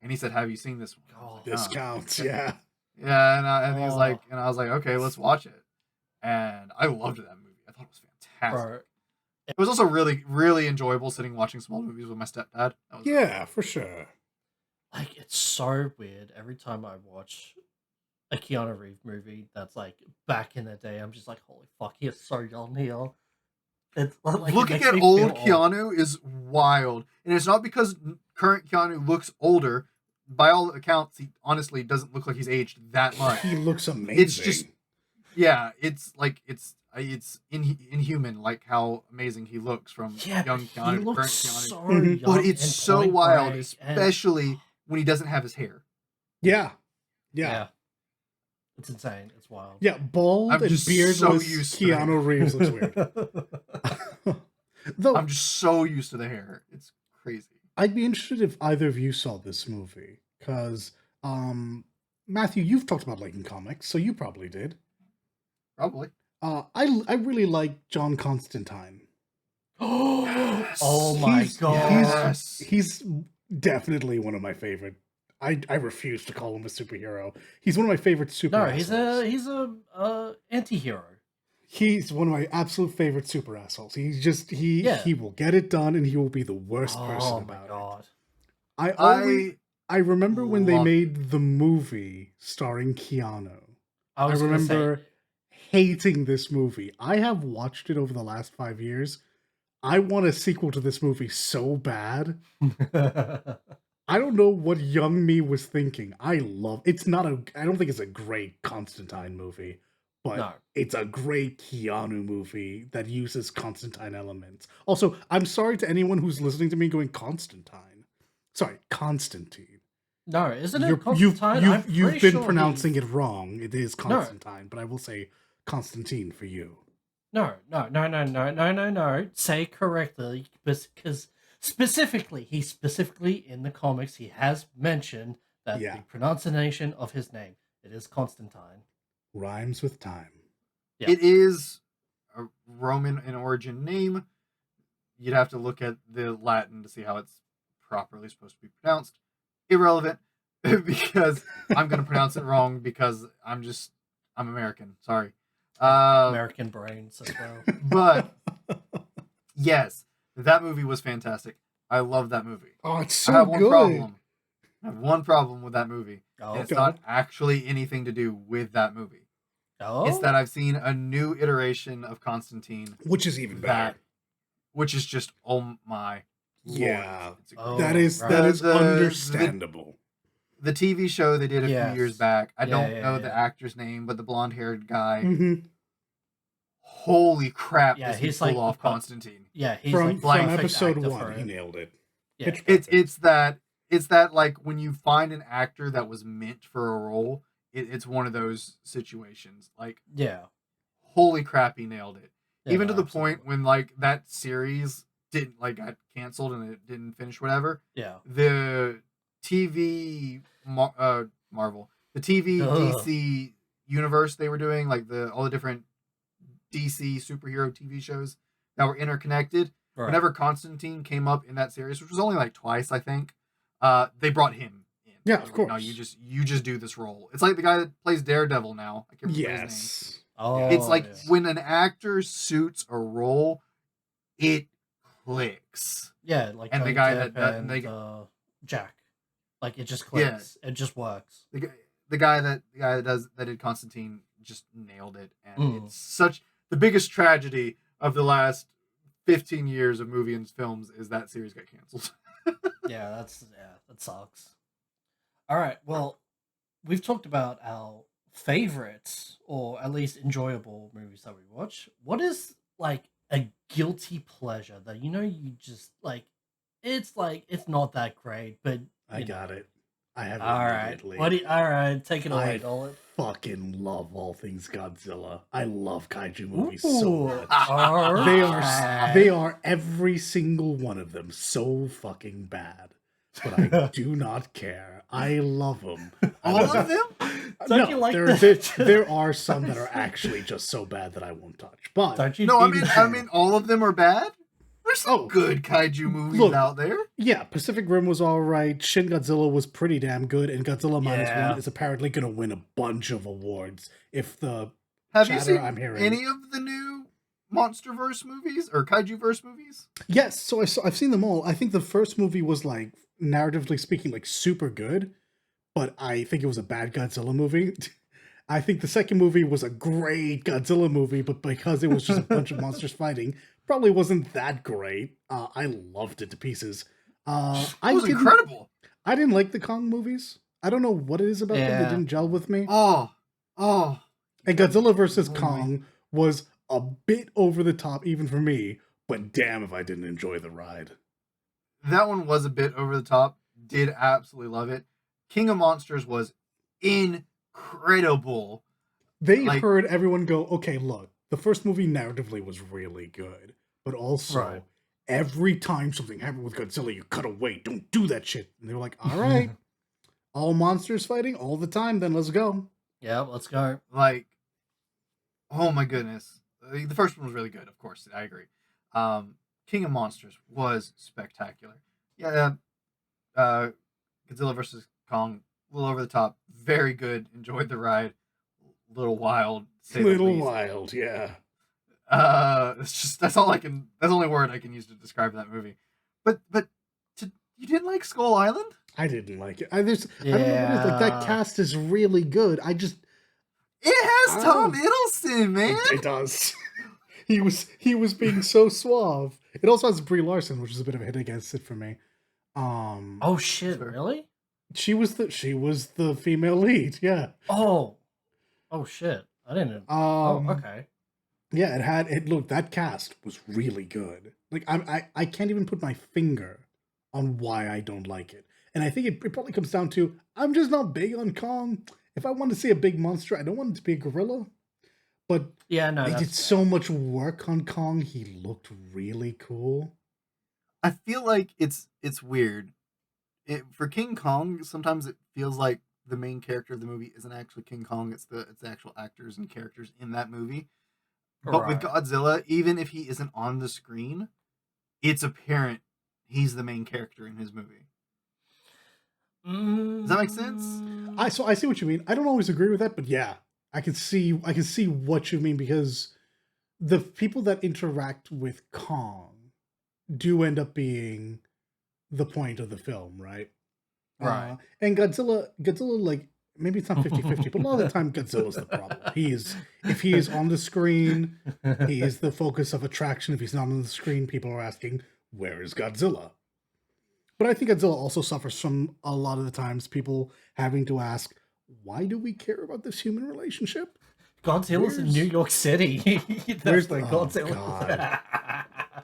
and he said, "Have you seen this one?" Oh, this counts, yeah. Yeah, and he was like, and I was like, "Okay, let's watch it," and I loved that movie. I thought it was fantastic. It was also really, really enjoyable sitting watching small movies with my stepdad. For sure. Like, it's so weird. Every time I watch a Keanu Reeves movie that's like back in the day, I'm just like, holy fuck, he is so young here. It's like, looking at old Keanu is wild. And it's not because current Keanu looks older. By all accounts, he honestly doesn't look like he's aged that much. He looks amazing. It's just, it's like, it's inhuman, like how amazing he looks from young Keanu to current Keanu. So young, but it's so wild, especially when he doesn't have his hair. Yeah. It's insane. It's wild. Yeah, bald and beardless Keanu Reeves looks weird. Though, I'm just so used to the hair. It's crazy. I'd be interested if either of you saw this movie, because Matthew, you've talked about liking comics, so you probably did. Probably. I really like John Constantine. Oh my god! He's definitely one of my favorite. I refuse to call him a superhero. He's one of my favorite super. No, he's a anti-hero. He's one of my absolute favorite super assholes. He will get it done, and he will be the worst person about it. I remember when they love made the movie starring Keanu. I I was gonna say, remember hating this movie. I have watched it over the last 5 years. I want a sequel to this movie so bad. I don't know what young me was thinking. I don't think it's a great Constantine movie, but no. it's a great Keanu movie that uses Constantine elements. Also, I'm sorry to anyone who's listening to me going Constantine. Sorry, Constantine. No, isn't it You've Constantine? I'm you've pretty been sure pronouncing it wrong. It is No, Constantine, but I will say Constantine for you. no. Say correctly, because he specifically in the comics, he has mentioned that Yeah. the pronunciation of his name, it is Constantine. Rhymes with time. Yeah. It is a Roman in origin name. You'd have to look at the Latin to see how it's properly supposed to be pronounced. Irrelevant, because I'm going to pronounce it wrong because I'm American. Sorry. American brains as well. But yes, that movie was fantastic. I love that movie. Oh, it's I so have one good. problem. I have one problem with that movie. Oh, It's not actually anything to do with that movie. oh, It's that I've seen a new iteration of Constantine, Which is even better. which is just oh my lord. Yeah. It's a Oh, That is right. understandable. the TV show they did a few years Yes. back. I Yeah, don't yeah, know yeah. the actor's name, but the blonde-haired guy. Mhm. Holy crap! Yeah, does he he's pull like off the- Constantine? Yeah, he's From like perfect episode actor 1, for he it. nailed it. Yeah. Pitch perfect. It's that like when you find an actor that was meant for a role, it's one of those situations. Like Yeah. holy crap, he nailed it. Yeah, Even no, to the absolutely. point when like that series didn't got canceled and it didn't finish whatever. Yeah. The TV Marvel, the TV Ugh. DC universe they were doing, like all the different DC superhero TV shows that were interconnected. Right. Whenever Constantine came up in that series, which was only like twice, I think, they brought him in. Yeah, They of were like, course. No, you just do this role. It's like the guy that plays Daredevil now. I can't remember his name. Yes. Oh, It's like yes. when an actor suits a role, it clicks. Yeah, like And the Johnny guy Depp that- and they- Jack, like it just Yeah. clicks. It just works. The guy that did Constantine just nailed it, and Mm. it's such the biggest tragedy of the last 15 years of movie and films is that series got canceled. Yeah, that sucks. All right, well, we've talked about our favorites or at least enjoyable movies that we watch. What is like a guilty pleasure that you just it's not that great, but I got it. I have it all right. immediately. All right, take it away, I Nolan. fucking love all things Godzilla. I love kaiju movies Ooh, so much. all They right. they are every single one of them so fucking bad, but I do not care. I love them. All of them? Don't you like there are some that are actually just so bad that I won't touch. But Don't you? No, I in mean general- all of them are bad. There's some Oh, good kaiju movies look. out there. yeah, Pacific Rim was all right. Shin Godzilla was pretty damn good, and Godzilla Minus Yeah. One is apparently going to win a bunch of awards. If the Have you chatter seen I'm hearing- any of the new MonsterVerse movies or Kaijuverse movies? Yes, so I've seen them all. I think the first movie was like narratively speaking, like super good, but I think it was a bad Godzilla movie. I think the second movie was a great Godzilla movie, but because it was just a bunch of monsters fighting, probably wasn't that great. I loved it to pieces. It was incredible. I didn't like the Kong movies. I don't know what it is about them that Yeah. didn't gel with me. Oh. And Godzilla versus Annoying. Kong was a bit over the top even for me, but damn if I didn't enjoy the ride. That one was a bit over the top. Did absolutely love it. King of Monsters was incredible. They Like- heard everyone go, okay, look, the first movie narratively was really good, but also Right. every time something happened with Godzilla, you cut away. Don't do that shit. And they were like, all right, all monsters fighting all the time, then let's go. Yeah, let's go. Like, oh my goodness. The first one was really good, of course. I agree. King of Monsters was spectacular. Yeah, Godzilla versus Kong, a little over the top. Very good. Enjoyed the ride. A little wild. to say the Little least. wild, yeah. It's just that's the only word I can use to describe that movie. But You didn't like Skull Island? I didn't like it. I don't know what it is. Like, that cast is really good. It has Tom Hiddleston, man. It does. he was being so suave. It also has Brie Larson, which is a bit of a hit against it for me. Oh shit! Really? She was the female lead. Yeah. Oh shit! I didn't. Oh, okay. Yeah, look, that cast was really good. Like, I can't even put my finger on why I don't like it. And I think it probably comes down to I'm just not big on Kong. If I want to see a big monster, I don't want it to be a gorilla. But yeah, no, they did so much work on Kong. He looked really cool. I feel like it's weird. For King Kong, sometimes it feels like the main character of the movie isn't actually King Kong. It's the actual actors and characters in that movie. But with Godzilla, even if he isn't on the screen, it's apparent he's the main character in his movie. Does that make sense? I see what you mean. I don't always agree with that, but yeah, I can see what you mean, because the people that interact with Kong do end up being the point of the film, right? Right. And Godzilla, like, maybe it's not 50-50, but a lot of the time Godzilla's the problem. If he is on the screen, he is the focus of attraction. If he's not on the screen, people are asking, where is Godzilla? But I think Godzilla also suffers from a lot of the times people having to ask, why do we care about this human relationship? Godzilla's in New York City. Where's the Godzilla?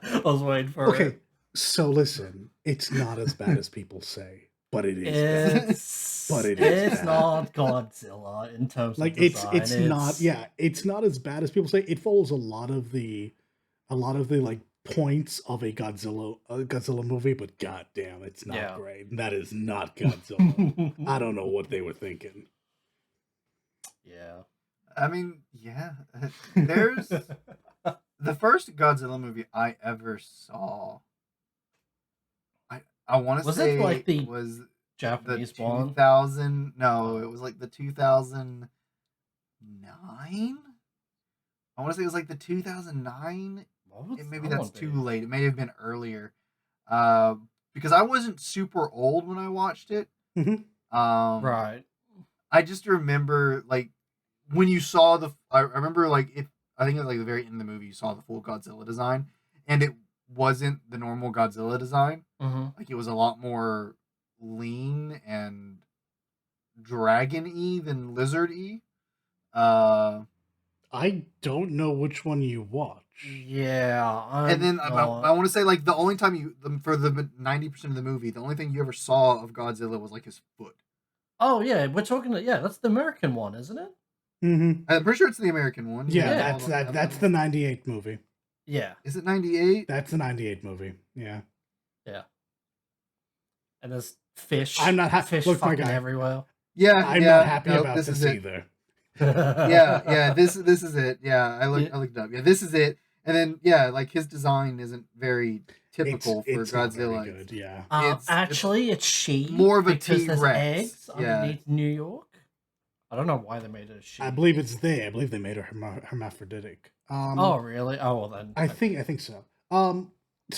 I was waiting for it. Okay, so listen, it's not as bad as people say, but it is. It's not Godzilla in terms of design. It's not. Yeah, it's not as bad as people say. It follows a lot of the like points of a Godzilla movie, but goddamn, it's not great. That is not Godzilla. I don't know what they were thinking. Yeah. I mean, yeah. There's the first Godzilla movie I ever saw. I want to say it was Japanese the one. 2000. No, it was like the 2009. I want to say it was like the 2009. Maybe that's too late. It may have been earlier, because I wasn't super old when I watched it. Right. I just remember, like, when you saw I remember, like, I think it was like the very end of the movie, you saw the full Godzilla design, and it wasn't the normal Godzilla design. Like, it was a lot more lean and dragon-y than lizard-y. I don't know which one you watch. Yeah, and then I want to say, like, the only time for the 90% of the movie, the only thing you ever saw of Godzilla was like his foot. Oh yeah, we're talking. Yeah, that's the American one, isn't it? Mm-hmm. I'm pretty sure it's the American one. Yeah, that's the 98 movie. Yeah. Is it 98? That's the 98 movie. Yeah. Yeah. And there's fish. I'm not happy. Fish fucking everywhere. Yeah, I'm not happy about this either. yeah. This is it. Yeah, I looked it up. Yeah, this is it. And then like his design isn't very typical for Godzilla. Not very good, yeah. It's she. More of a because T-Rex. There's eggs underneath New York. I don't know why they made it a she. I believe it's they. I believe they made her hermaphroditic. Oh really? Oh well then. I think so. So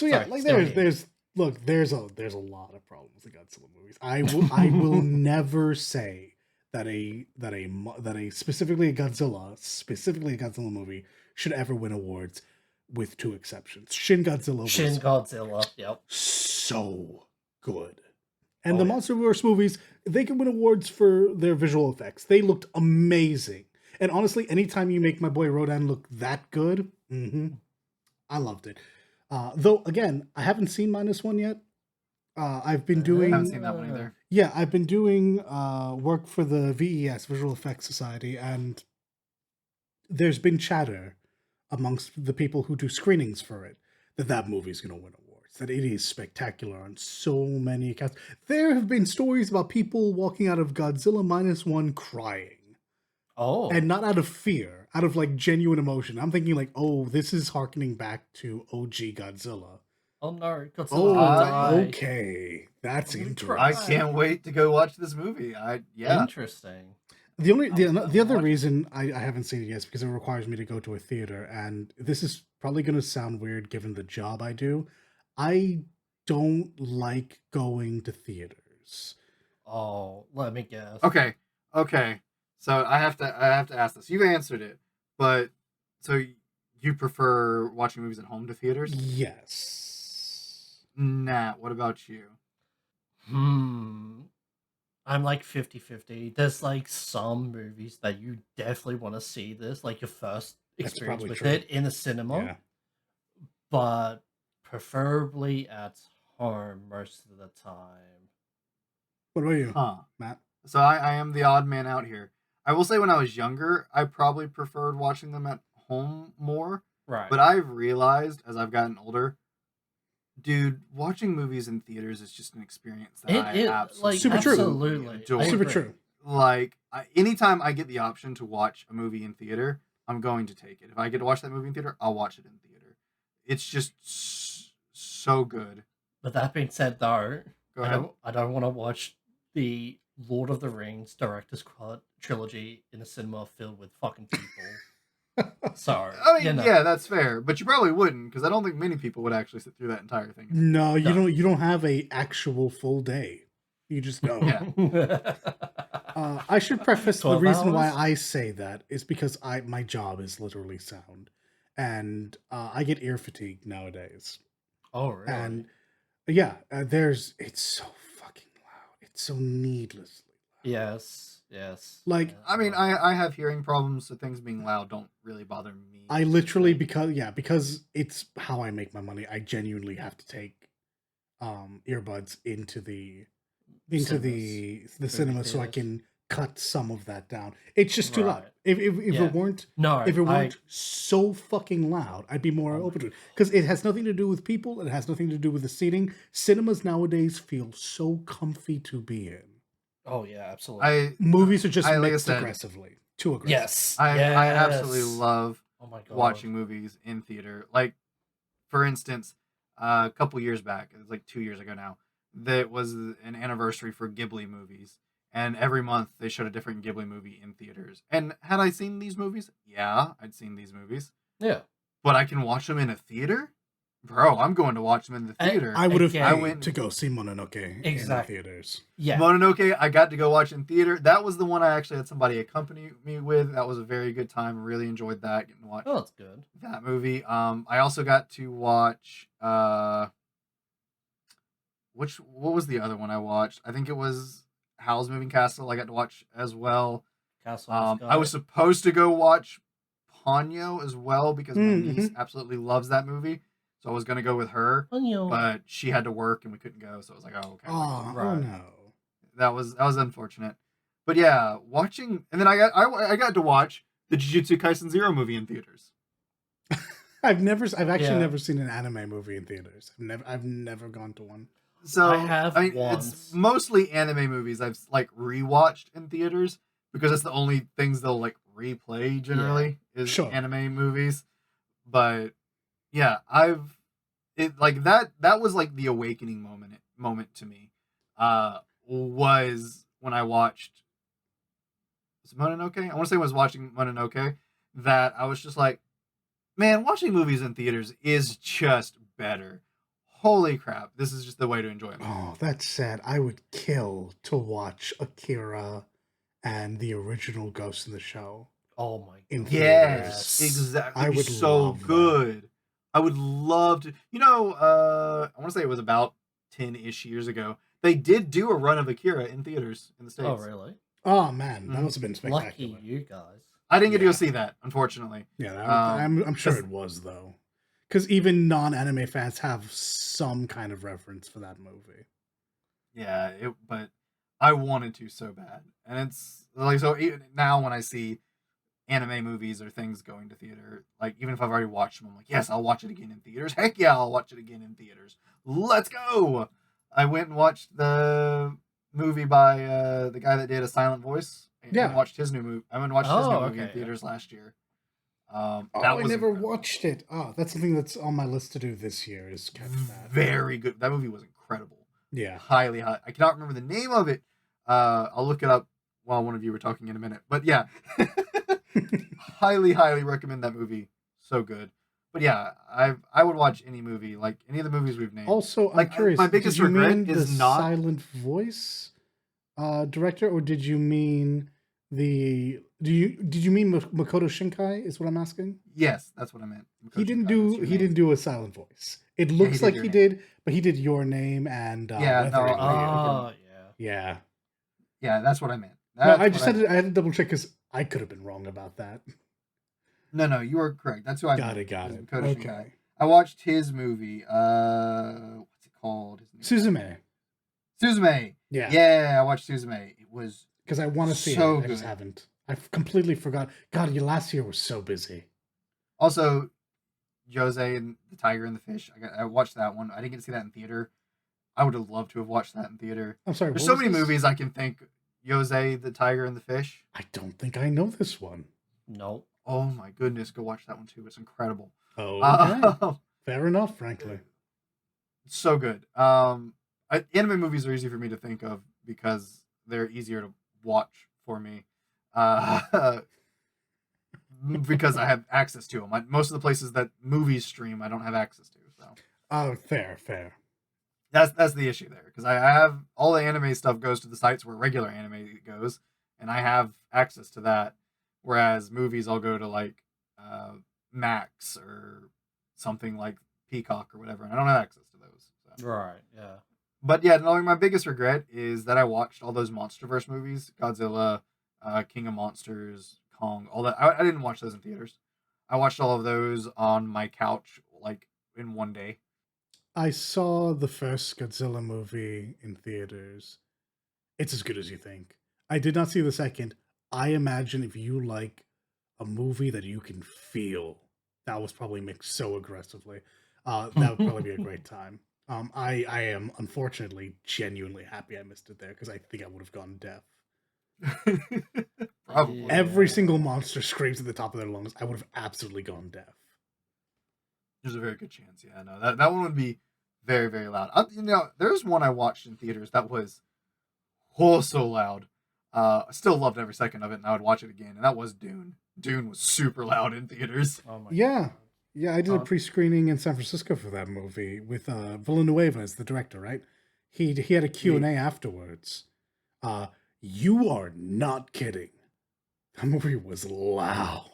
yeah, like there's a lot of problems with Godzilla movies. I will never say that a specifically a Godzilla movie should ever win awards, with two exceptions. Shin Godzilla. Yep. So good. And the MonsterVerse movies, they can win awards for their visual effects. They looked amazing. And honestly, anytime you make my boy Rodan look that good, I loved it. Though, again, I haven't seen -1 yet. I've been doing... I haven't seen that one either. Yeah, I've been doing work for the VES, Visual Effects Society, and there's been chatter amongst the people who do screenings for it that movie's going to win awards, that it is spectacular on so many accounts. There have been stories about people walking out of Godzilla -1 crying. Oh. And not out of fear, out of like genuine emotion. I'm thinking like, oh, this is hearkening back to OG Godzilla. Oh no, Godzilla okay. That's interesting. I can't wait to go watch this movie. Interesting. The other reason I haven't seen it yet is because it requires me to go to a theater, and this is probably going to sound weird given the job I do. I don't like going to theaters. Oh, let me guess. Okay. So I have to ask this. You've answered it, but so you prefer watching movies at home to theaters? Yes. Nah. What about you? I'm like 50-50. There's like some movies that you definitely want to see this, like your first That's experience probably with true. it in the cinema, Yeah. but preferably at home most of the time. What about you, Huh. Matt? So I am the odd man out here. I will say when I was younger, I probably preferred watching them at home more. Right. But I've realized as I've gotten older, dude, watching movies in theaters is just an experience that I It absolutely, like Super true. absolutely. adore. I Super agree. true. Like, anytime I get the option to watch a movie in theater, I'm going to take it. If I get to watch that movie in theater, I'll watch it in theater. It's just so good. But that being said, though, Go ahead. I don't want to watch the Lord of the Rings director's cut trilogy in a cinema filled with fucking people. Sorry. I mean, yeah, that's fair, but you probably wouldn't, because I don't think many people would actually sit through that entire thing. No, you No. don't. You don't have a actual full day. You just don't. Yeah. I should preface the 12 reason why hours? I say that is because my job is literally sound, and I get ear fatigue nowadays. Oh, really? And yeah, it's so fucking loud. It's so needlessly loud. Yes. Like, yeah, I mean, oh. I have hearing problems, so things being loud don't really bother me. I literally because it's how I make my money. I genuinely have to take earbuds into the cinema so I theaters. can cut some of that down. It's just too loud. Right. If Yeah. it weren't No, if it I weren't so fucking loud, I'd be more Oh my open to it. Because it has nothing to do with people. It has nothing to do with the seating. Cinemas nowadays feel so comfy to be in. oh yeah, absolutely. Movies are just like I mixed said, aggressively. Too aggressive. Yes. I absolutely yes. love Oh my god. watching movies in theater. Like, for instance, a couple years back, it was like 2 years ago now, that was an anniversary for Ghibli movies. And every month they showed a different Ghibli movie in theaters. And had I seen these movies? Yeah, I'd seen these movies. Yeah. But I can watch them in a theater? Bro, I'm going to watch them in the theater. I would have Again, paid to go see Mononoke in the Exactly. theaters. Yeah. Mononoke, I got to go watch in theater. That was the one I actually had somebody accompany me with. That was a very good time. Really enjoyed that. Getting to watch Oh, that's good. that movie. I also got to watch what was the other one I watched? I think it was Howl's Moving Castle. I got to watch as well. Castle in the I was Sky. supposed to go watch Ponyo as well because my Mm-hmm. niece absolutely loves that movie. So I was gonna go with her, Ponyo. but she had to work and we couldn't go. So I was like, oh, okay. Oh, Right. no. That was unfortunate. But yeah, watching, and then I got to watch the Jujutsu Kaisen Zero movie in theaters. I've actually Yeah. never seen an anime movie in theaters. I've never gone to one. So I have mean, once. it's mostly anime movies I've like rewatched in theaters because that's the only things they'll like replay generally is Sure. anime movies. But yeah, that was like the awakening moment to me. Was when I watched Mononoke. I want to say I was watching Mononoke that I was just like, man, watching movies in theaters is just better. Holy crap, this is just the way to enjoy it. Oh, that's sad. I would kill to watch Akira and the original Ghost in the Shell. Oh my god. In Yes, theaters. exactly. I It'd be would so love that. good. I would love to. I want to say it was about 10-ish years ago. They did do a run of Akira in theaters in the States. Oh really? Oh man, that must have been spectacular. Lucky you guys. I didn't get to go Yeah. see that, unfortunately. Yeah, I'm sure 'cause- it was though, because even non-anime fans have some kind of reference for that movie. Yeah, but I wanted to so bad, and it's like so. Even now, when I see anime movies or things going to theater, like even if I've already watched them, I'm like, yes, I'll watch it again in theaters. Heck yeah, I'll watch it again in theaters. Let's go! I went and watched the movie by the guy that did A Silent Voice. Yeah. I watched his new movie. I went and watched his new movie in okay. theaters last year. Oh, That was I never incredible. watched it. Oh, that's something that's on my list to do this year. Is catch that. Very good. That movie was incredible. Yeah. Highly high. I cannot remember the name of it. I'll look it up while one of you were talking in a minute. But yeah, highly recommend that movie. So good. But yeah, I would watch any movie, like any of the movies we've named. Also, I'm Like curious. my biggest did you regret mean the is not. silent voice director, or did you mean the? Did you mean Makoto Shinkai? Is what I'm asking. Yes, that's what I meant. He Makoto didn't Shinkai, do that's your he name. didn't do a silent voice. It Yeah, looks like Your he Name. did, but he did Your Name and Yeah, no, Weathering With You. Oh, yeah. Yeah. Yeah, that's what I meant. No, That's I what just I had to double check because I could have been wrong about that. No, you are correct. That's who I Got meant. it. Was Makoto Shinkai. Okay. I watched his movie. What's it called? His name. Suzume. Yeah. Yeah. I watched Suzume. It was Because I want to see so it. I just good. haven't. I've completely forgot. God, your last year was so busy. Also Jose and the Tiger and the Fish. I watched that one. I didn't get to see that in theater. I would have loved to have watched that in theater. I'm sorry. There's what so was many this? movies I can think. Jose, the Tiger and the Fish. I don't think I know this one. Nope. Oh my goodness, go watch that one too. It's incredible. Okay. Fair enough, frankly. It's so good. Anime movies are easy for me to think of because they're easier to watch for me. Because I have access to them. Most of the places that movies stream, I don't have access to. So Oh, fair. that's the issue there. Because I have all the anime stuff goes to the sites where regular anime goes, and I have access to that. Whereas movies, I'll go to like Max or something like Peacock or whatever, and I don't have access to those. So. Right, yeah. But yeah, no, my biggest regret is that I watched all those MonsterVerse movies, Godzilla, King of Monsters, Kong, all that. I didn't watch those in theaters. I watched all of those on my couch, like in one day. I saw the first Godzilla movie in theaters. It's as good as you think. I did not see the second. I imagine if you like a movie that you can feel, that was probably mixed so aggressively. That would probably be a great time. I am unfortunately genuinely happy I missed it there because I think I would have gone deaf. Probably. Yeah. Every single monster screams at the top of their lungs. I would have absolutely gone deaf. There's a very good chance. Yeah, no, that one would be very, very loud. There's one I watched in theaters that was so loud. I still loved every second of it, and I would watch it again. And that was Dune. Dune was super loud in theaters. Oh my Yeah. God. Yeah, I did a pre-screening in San Francisco for that movie with Villanueva as the director, right? He had a Q&A afterwards. You are not kidding. That movie was loud.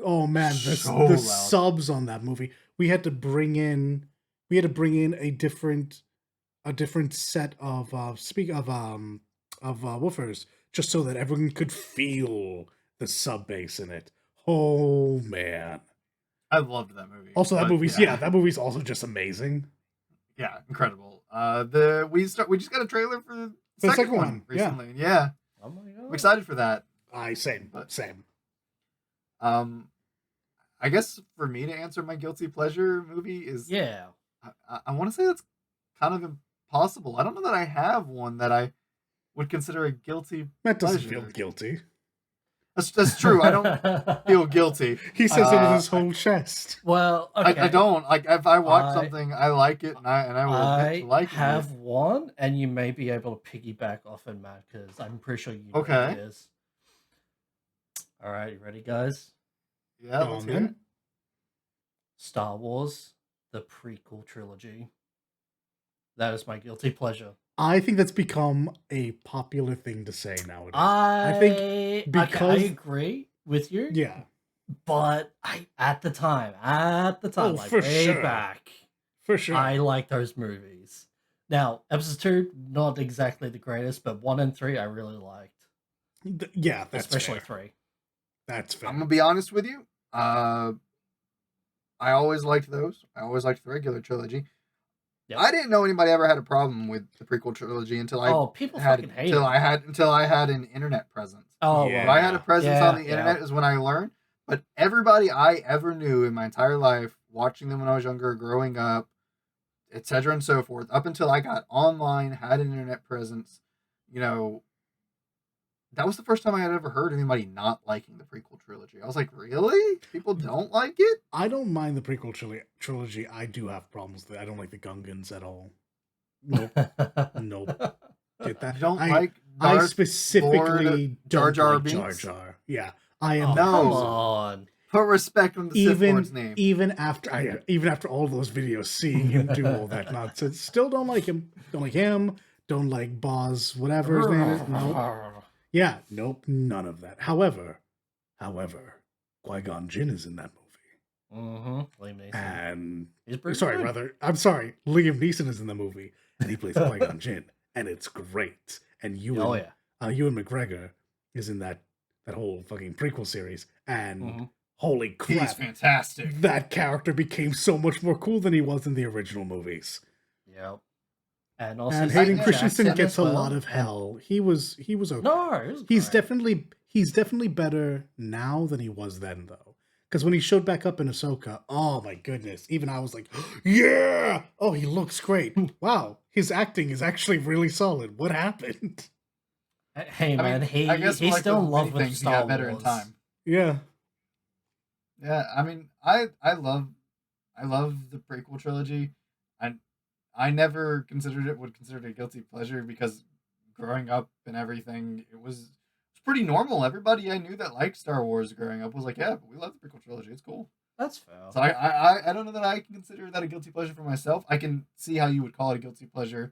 Oh man, the loud. subs on that movie. We had to bring in a different set of woofers just so that everyone could feel the sub bass in it. Oh man. I loved that movie. Also, that but, movie's that movie's also just amazing. Yeah, incredible. We just got a trailer for the The second second one one, recently. Yeah. Oh my God. I'm excited for that. Same. I guess for me to answer my guilty pleasure movie is Yeah. I want to say that's kind of impossible. I don't know that I have one that I would consider a guilty Matt doesn't pleasure. feel guilty. That's true. I don't feel guilty. He says it with his whole chest. Well, okay. I don't like if I watch something, I like it, and I will admit to I liking have it. one, and you may be able to piggyback off it, Matt, because I'm pretty sure you know what Okay. it is. All right, you ready, guys? Yeah, Go let's on, hear then. it. Star Wars, the prequel trilogy. That is my guilty pleasure. I think that's become a popular thing to say nowadays. I think okay, because- I agree with you. Yeah, But at the time, like for way sure. back, for sure. I like those movies. Now, episode 2, not exactly the greatest, but 1 and 3 I really liked. Yeah, that's Especially fair. 3. That's fair. I'm gonna be honest with you. I always liked those. I always liked the regular trilogy. Yep. I didn't know anybody ever had a problem with the prequel trilogy until People had fucking hate until it. I had an internet presence. Oh, Yeah. When I had a presence on the Yeah, internet is when I learned. But everybody I ever knew in my entire life, watching them when I was younger, growing up, etc. and so forth, up until I got online, had an internet presence, that was the first time I had ever heard anybody not liking the prequel trilogy. I was like, really? People don't like it? I don't mind the prequel trilogy. I do have problems with it. I don't like the Gungans at all. Nope. Nope. Get that? You don't I like I Darth specifically Lord Jar don't Jar like Jar Binks? Jar. Yeah, I am. Oh, No. come on. Put respect on the Sith Lord's name. even after all those videos, seeing him do all that nonsense, still don't like him. Don't like him. Don't like Boz, whatever his name is. Nope. Yeah, nope, none of that. However, Qui-Gon Jinn is in that movie. Liam Neeson. And He's pretty sorry, good. rather, I'm sorry, Liam Neeson is in the movie, and he plays Qui-Gon Jinn, and it's great. And Ewan McGregor is in that whole fucking prequel series, and holy crap, he's fantastic. That character became so much more cool than he was in the original movies. Yep. And also, And Hayden Christensen gets a lot of hell. He was okay. No, he's definitely better now than he was then, though. Because when he showed back up in Ahsoka, oh my goodness! Even I was like, yeah! Oh, he looks great. Wow, his acting is actually really solid. What happened? Hey man, he's still in love with Star Wars. Better in time. Yeah. Yeah, I mean, I love the prequel trilogy. I never would consider it a guilty pleasure because growing up and everything, it was pretty normal. Everybody I knew that liked Star Wars growing up was like, yeah, but we love the prequel trilogy. It's cool. That's fair. So I don't know that I can consider that a guilty pleasure for myself. I can see how you would call it a guilty pleasure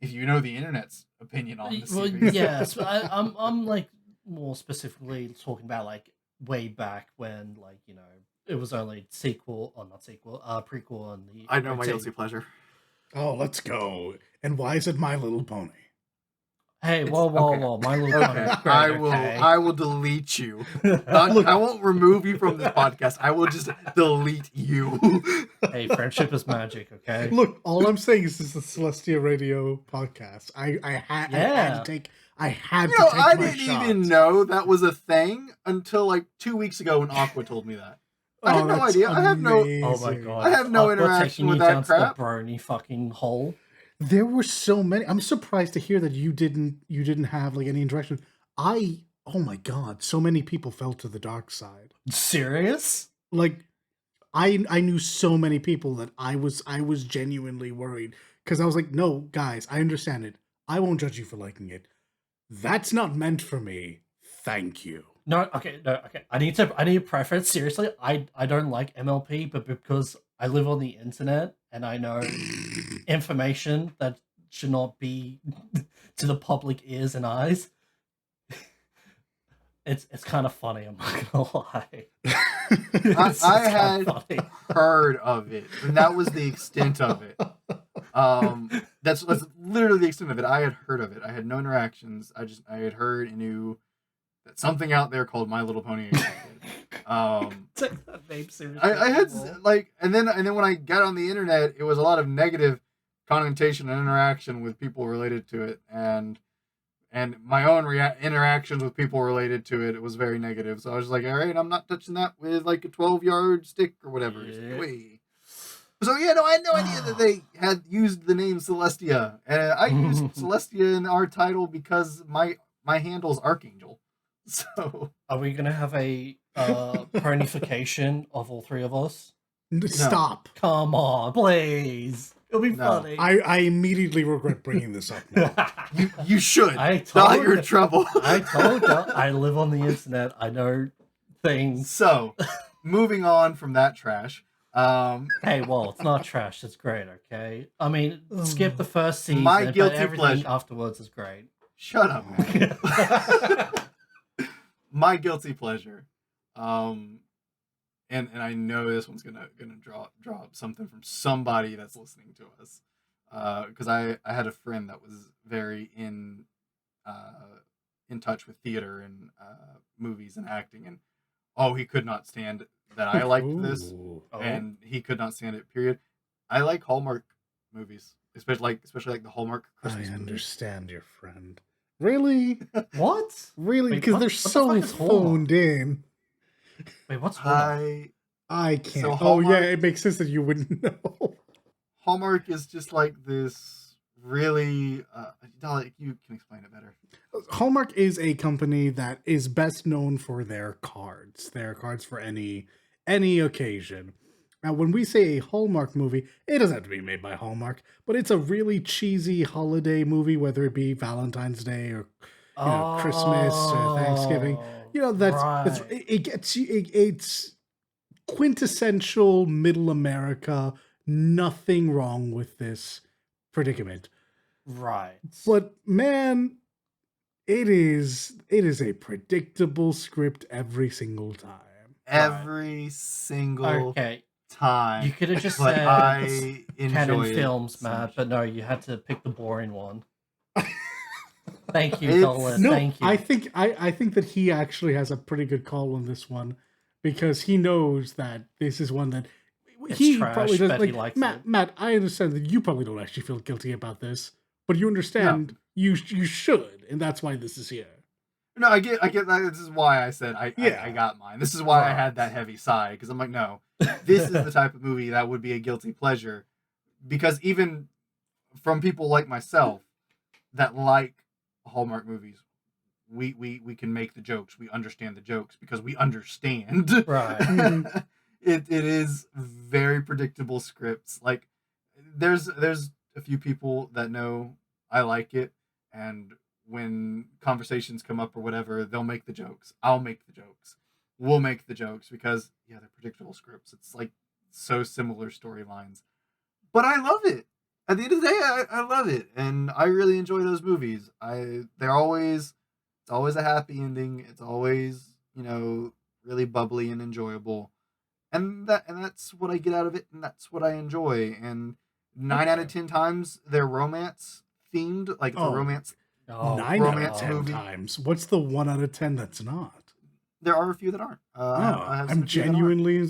if you know the internet's opinion on the series. Well, yes, I'm like more specifically talking about like way back when, like, you know, it was only prequel and the. I know my guilty pleasure. Oh, let's go. And why is it My Little Pony? Hey, whoa, My Little Pony. I will delete you. I won't remove you from this podcast. I will just delete you. Hey, friendship is magic, okay? Look, all I'm saying is this is a Celestia Radio podcast. I had to take my shot. I didn't even know that was a thing until like 2 weeks ago when Aqua told me that. I had no idea. Amazing. Oh my god! I have no interaction with that crap. The brony fucking hole. There were so many. I'm surprised to hear that you didn't have like any interaction. Oh my god, so many people fell to the dark side. Serious? Like, I knew so many people that I was genuinely worried because I was like, no, guys, I understand it. I won't judge you for liking it. That's not meant for me. Thank you. No, okay. I need to preface seriously. I don't like MLP, but because I live on the internet and I know information that should not be to the public ears and eyes, it's kind of funny. I'm not gonna lie. I had heard of it, and that was the extent of it. That's literally the extent of it. I had heard of it. I had no interactions. I had heard and knew that something out there called My Little Pony existed. Take that name seriously. I had like, and then when I got on the internet, it was a lot of negative connotation and interaction with people related to it, and my own interactions with people related to it. It was very negative. So I was like, all right, I'm not touching that with like a 12-yard stick or whatever. Yeah. So yeah, no, I had no idea that they had used the name Celestia, and I used Celestia in our title because my handle's Archangel. So are we gonna have a ponification of all three of us? Stop! Come on, please. It'll be funny. I immediately regret bringing this up now. you should. Now you're in trouble. I told you. I live on the internet. I know things. So, moving on from that trash. Hey, well, it's not trash. It's great. Okay. I mean, skip the first season. My guilty but everything pleasure afterwards is great. Shut up, man. My guilty pleasure, and I know this one's gonna drop something from somebody that's listening to us, because I had a friend that was very in touch with theater and movies and acting, and he could not stand that I liked this, and he could not stand it. Period. I like Hallmark movies, especially like the Hallmark Christmas I movies. understand your friend. Really? What? Really? Wait, Because they're so phoned in. Wait, what's Hallmark? I can't. So Hallmark, it makes sense that you wouldn't know. Hallmark is just like this really. You can explain it better. Hallmark is a company that is best known for their cards. Their cards for any occasion. Now, when we say a Hallmark movie, it doesn't have to be made by Hallmark, but it's a really cheesy holiday movie, whether it be Valentine's Day or Christmas or Thanksgiving. That's it gets you. quintessential middle America. Nothing wrong with this predicament. Right. But man, it is a predictable script every single time. Every single Okay. time. You could have just But said I canon enjoy it films, so Matt, much. but no, you had to pick the boring one. Thank you, It's- Colin. No, Thank you. I think that he actually has a pretty good call on this one because he knows that this is one that It's he trash, probably does. but he Like likes Matt, it. Matt, I understand that you probably don't actually feel guilty about this, but you understand you should, and that's why this is here. No, I get that. This is why I said I got mine. This is why I had that heavy sigh, because I'm like, no, this is the type of movie that would be a guilty pleasure, because even from people like myself that like Hallmark movies, we can make the jokes. We understand the jokes because we understand. Right. It is very predictable scripts. Like there's a few people that know I like it, and when conversations come up or whatever, they'll make the jokes. I'll make the jokes. We'll make the jokes because they're predictable scripts. It's like so similar storylines. But I love it. At the end of the day, I love it, and I really enjoy those movies. It's always a happy ending. It's always really bubbly and enjoyable, and that's what I get out of it, and that's what I enjoy. And 9 out of 10 times they're romance themed, like it's a romance. Oh, 9 out of 10 movie. times. What's the 1 out of 10 that's not? There are a few that aren't. I have some I'm few that aren't.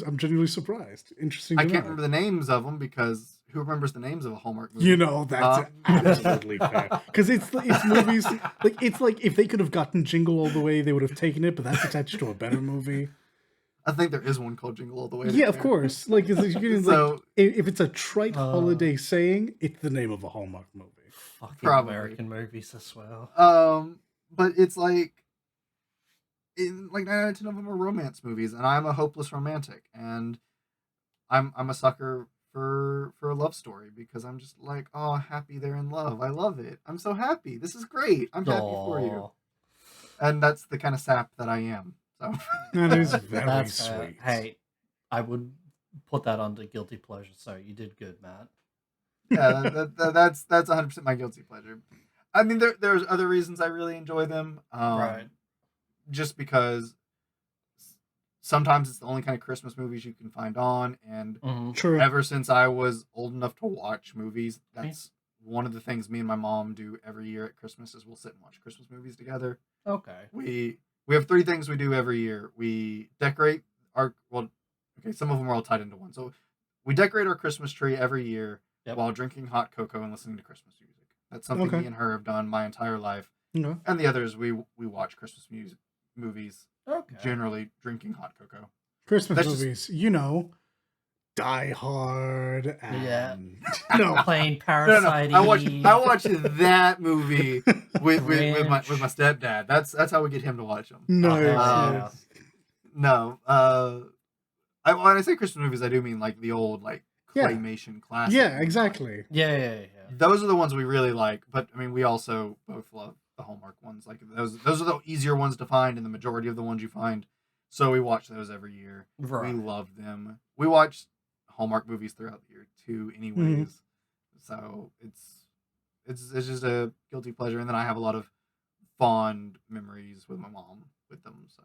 genuinely surprised. Interesting. I to can't know. remember the names of them because who remembers the names of a Hallmark movie? You know, that's absolutely fair. Because it's movies it's like if they could have gotten Jingle All the Way, they would have taken it, but that's attached to a better movie. I think there is one called Jingle All the Way. Yeah, of course. Like, So- if it's a trite holiday saying, it's the name of a Hallmark movie. fucking Probably. American movies as well. But it's like 9 out of 10 of them are romance movies, and I'm a hopeless romantic, and I'm a sucker for a love story because I'm just like, oh, happy they're in love. I love it. I'm so happy. This is great. I'm happy for you. Aw. And that's the kind of sap that I am. So That is very That's sweet. hey, I would put that under guilty pleasure. So you did good, Matt. yeah, that's 100% my guilty pleasure. I mean, there's other reasons I really enjoy them. Right. Just because sometimes it's the only kind of Christmas movies you can find on, and True. ever since I was old enough to watch movies, that's one of the things me and my mom do every year at Christmas is we'll sit and watch Christmas movies together. Okay. We have 3 things we do every year. We decorate some of them are all tied into one. So we decorate our Christmas tree every year while drinking hot cocoa and listening to Christmas music. That's something me and her have done my entire life. Okay. And the others, we watch Christmas movies, Okay. generally drinking hot cocoa. Christmas That's movies, Die Hard and Playing Parasite. No. I watched that movie with my stepdad. That's how we get him to watch them. No. No. When I say Christmas movies, I do mean like the old claymation classics. Yeah, exactly. Yeah. Those are the ones we really like. But I mean, we also both love the Hallmark ones. Like those are the easier ones to find, and the majority of the ones you find. So we watch those every year. Right. We love them. We watch Hallmark movies throughout the year too, anyways. So it's just a guilty pleasure, and then I have a lot of fond memories with my mom with them. So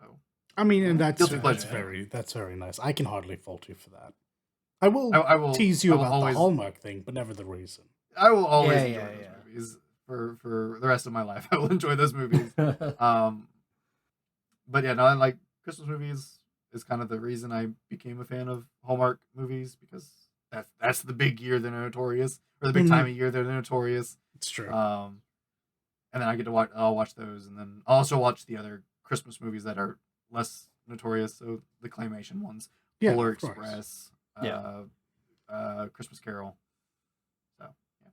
I mean, and that's Guilty pleasure. that's very nice. I can hardly fault you for that. I will tease you about the Hallmark thing, but never the reason. I will always enjoy those movies for the rest of my life. I will enjoy those movies. But yeah, no, like Christmas movies is kind of the reason I became a fan of Hallmark movies, because that's the big year they're notorious, or the big time of year they're notorious. It's true. And then I get to watch. I'll watch those, and then I'll also watch the other Christmas movies that are less notorious. So the claymation ones, Polar Express, Christmas Carol. So yeah,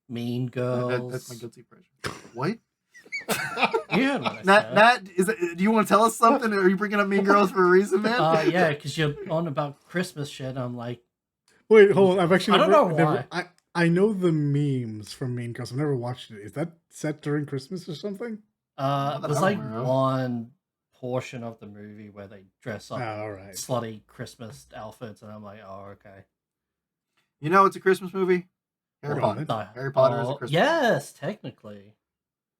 Mean Girls. that's my guilty pleasure. What? Yeah, what I said. Matt, do you want to tell us something, or are you bringing up Mean Girls for a reason, man? Yeah, because you're on about Christmas shit. I'm like, wait, hold on. I've actually I don't know why. I know the memes from Mean Girls. I've never watched it. Is that set during Christmas or something? there's like one portion of the movie where they dress up in all right. slutty Christmas outfits, and I'm like, oh, okay. You know, it's a Christmas movie. Harry Go Potter. on. Die. Harry Potter is a Oh, Christmas movie. yes, technically,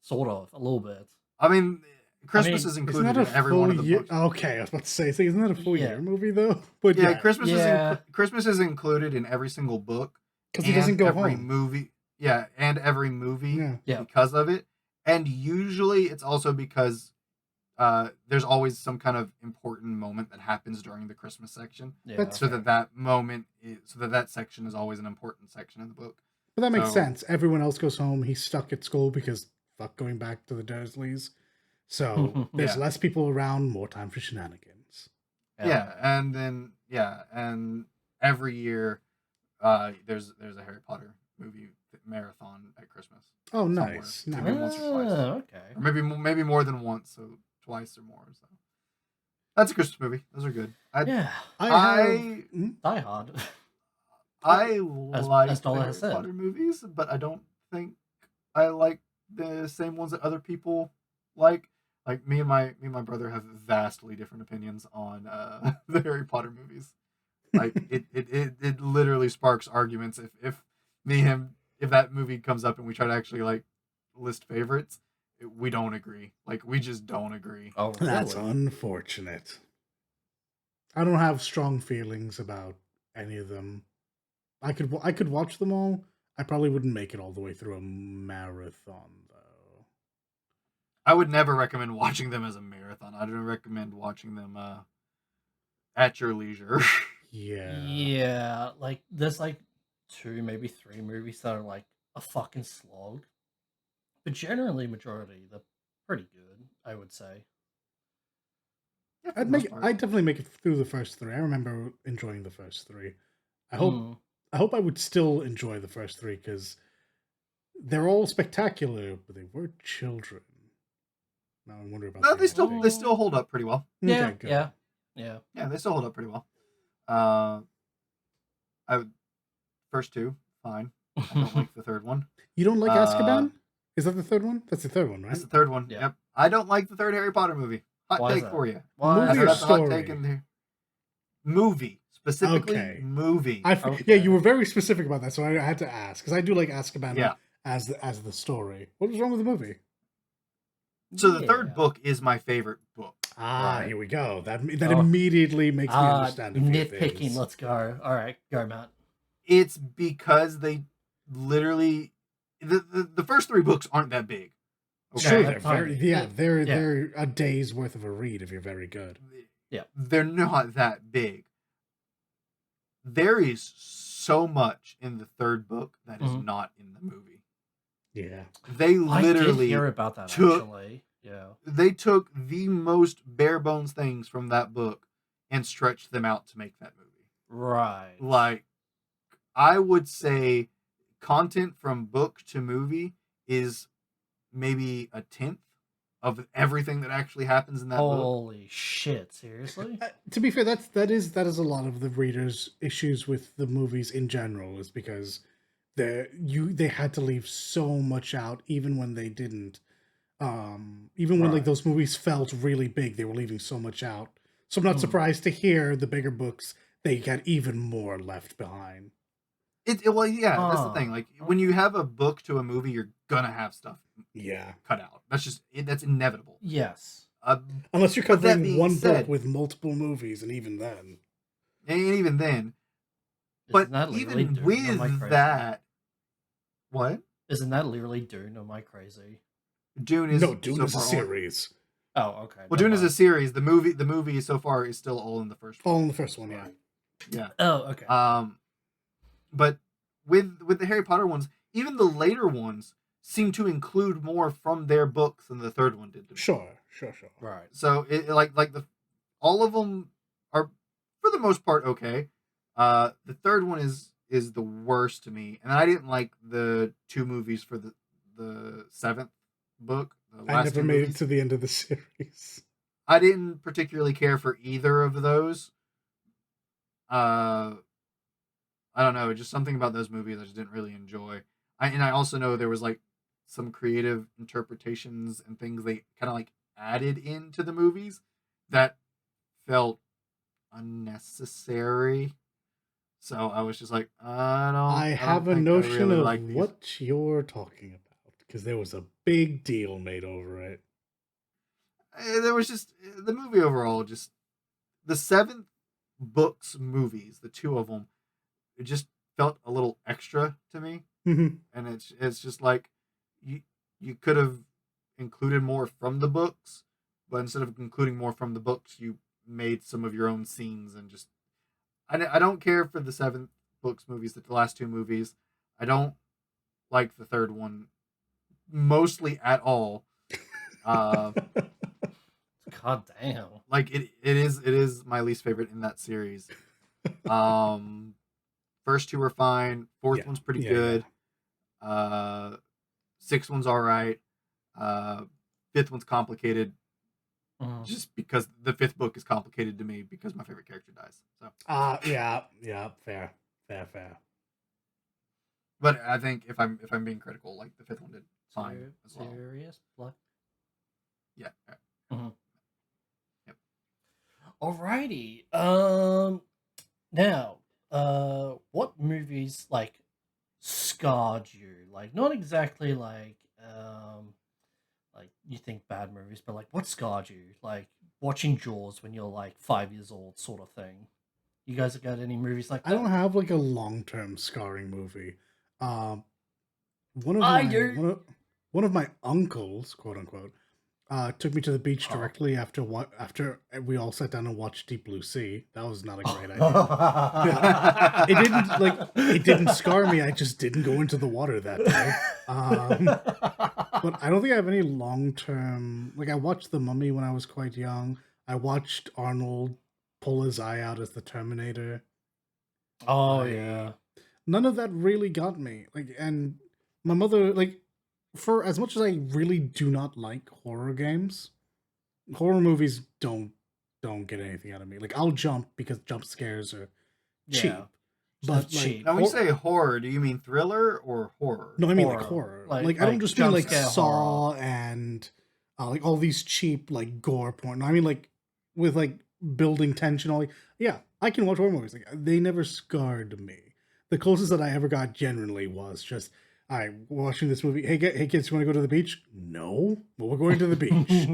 sort of, a little bit. I mean, Christmas mean, is Isn't included that a in every full one of the year? books. Okay, I was about to say, isn't that a full Yeah. year movie though? But Yeah, yeah, Christmas Yeah. Christmas is included in every single book because he doesn't and go every home. movie. Yeah, and every movie Yeah. Yeah. because of it. And usually it's also because there's always some kind of important moment that happens during the Christmas section. Yeah. That's So fair. that section is always an important section in the book. But that makes So- sense. Everyone else goes home. He's stuck at school because fuck going back to the Dursleys. So there's Yeah. less people around, more time for shenanigans. Yeah, and every year there's a Harry Potter movie marathon at Christmas. Oh, Somewhere. nice. Maybe nice. once or twice. Okay. Or maybe more than once, so twice or more. So that's a Christmas movie. Those are good. Yeah. I Die Hard. like as the Dola Harry has said. Potter movies, but I don't think I like the same ones that other people like. Like me and my brother have vastly different opinions on the Harry Potter movies. Like it literally sparks arguments if that movie comes up and we try to actually like list favorites, we don't agree. Like we just don't agree. Oh, That's really? unfortunate. I don't have strong feelings about any of them. I could watch them all. I probably wouldn't make it all the way through a marathon though. I would never recommend watching them as a marathon. I'd recommend watching them at your leisure. Yeah. Yeah, like there's like 2, maybe 3 movies that are like a fucking slog, but generally majority they're pretty good, I would say. Yeah, for the most part. I'd definitely make it through the first 3. I remember enjoying the first 3. I hope Mm. I hope I would still enjoy the first 3 because they're all spectacular, but they were children. Now I wonder about No, the they still hold up pretty well. Yeah, good. yeah. Yeah, they still hold up pretty well. First 2, fine. I don't like the third one. You don't like Uh, Azkaban? Is that the third one? That's the third one, right? That's the third one. Yeah. Yep. I don't like the third Harry Potter movie. Hot Why is take that? for you. Why? Movie or That's a hot story? take in there. Movie. Specifically, Okay. movie. Yeah, Okay. you were very specific about that, so I had to ask because I do like Azkaban Yeah. as the story. What was wrong with the movie? So the third Yeah. book is my favorite book. Ah, Right. here we go. That Oh. immediately makes me understand a few Nitpicking. things. Let's go. All right, go, Matt. It's because they literally the first 3 books aren't that big. Okay. Sure, Yeah, they're fine. very Yeah. they're a day's worth of a read if you're very good. Yeah. They're not that big. There is so much in the third book that is Mhm. not in the movie. Yeah. They I did literally hear about that took- actually. Yeah. they took the most bare bones things from that book and stretched them out to make that movie. Right. Like, I would say content from book to movie is maybe a 10th of everything that actually happens in that book. Holy shit! Seriously? To be fair, that is a lot of the readers' issues with the movies in general is because they had to leave so much out even when they didn't. Even when like Right. those movies felt really big, they were leaving so much out. So I'm not surprised to hear the bigger books they got even more left behind. Well, yeah, that's the thing. Huh, Like, when you have a book to a movie, you're gonna have stuff Yeah. cut out. That's inevitable. Yes. Unless you're But that covering being one said- book with multiple movies, and even then. And even then, but Isn't that literally even Dune? with Am I crazy? that, what? Isn't that literally Dune? Am I crazy? Dune is No, Dune so is a far all- series. Oh, okay. Well, Dune is a series. The movie so far is still all in the first one. All in the first one, yeah. Yeah. Oh, okay. But with the Harry Potter ones, even the later ones seem to include more from their books than the third one did. To me. Sure. right. So all of them are for the most part okay. The third one is the worst to me, and I didn't like the 2 movies for the 7th book. The I last never 2 made movies. it to the end of the series. I didn't particularly care for either of those. I don't know, just something about those movies I just didn't really enjoy. I also know there was like some creative interpretations and things they kind of like added into the movies that felt unnecessary. So I was just like, I I don't have a think I notion really of like these. what you're talking about because there was a big deal made over it. There was just the movie overall. Just the 7 books movies, the 2 of them, it just felt a little extra to me. Mhm. And it's just like you you could have included more from the books, but instead of including more from the books, you made some of your own scenes and just I don't care for the 7 books movies, the last 2 movies. I don't like the third one mostly at all. Uh, God damn. like it is my least favorite in that series. Um, first 2 are fine. Fourth Yeah, one's pretty yeah, yeah. good. Sixth one's all right. Uh, fifth one's complicated Mhm. just because the 5th book is complicated to me because my favorite character dies. So, Yeah, fair, fair. but I think if I'm being critical, like the 5th one did fine as well. Serious blood. Yeah. Mhm. Yep. Alrighty. Now, what movies like scarred you? Like, not exactly like you think bad movies, but like what scarred you? Like watching Jaws when you're like 5 years old, sort of thing. You guys have got any movies like I that? don't have like a long-term scarring movie. Um, I do. one of my uncles, quote unquote, took me to the beach Oh. directly after we all sat down and watched Deep Blue Sea. That was not a great idea. It didn't scar me. I just didn't go into the water that day. But I don't think I have any long term. Like I watched The Mummy when I was quite young. I watched Arnold pull his eye out as the Terminator. Oh I- yeah. None of that really got me. Like, and my mother, like, for as much as I really do not like horror games, horror movies don't get anything out of me. Like, I'll jump because jump scares are cheap. Yeah. But like, cheap. Now, when you say horror, do you mean thriller or horror? no, I mean like Horror. horror. Like I don't just mean jump like scare Saw and like all these cheap like gore porn. No, I mean like with like building tension. All like, yeah, I can watch horror movies. Like they never scarred me. The closest that I ever got genuinely was just I watching this movie. Hey kids, you want to go to the beach? No, but we're going to the beach.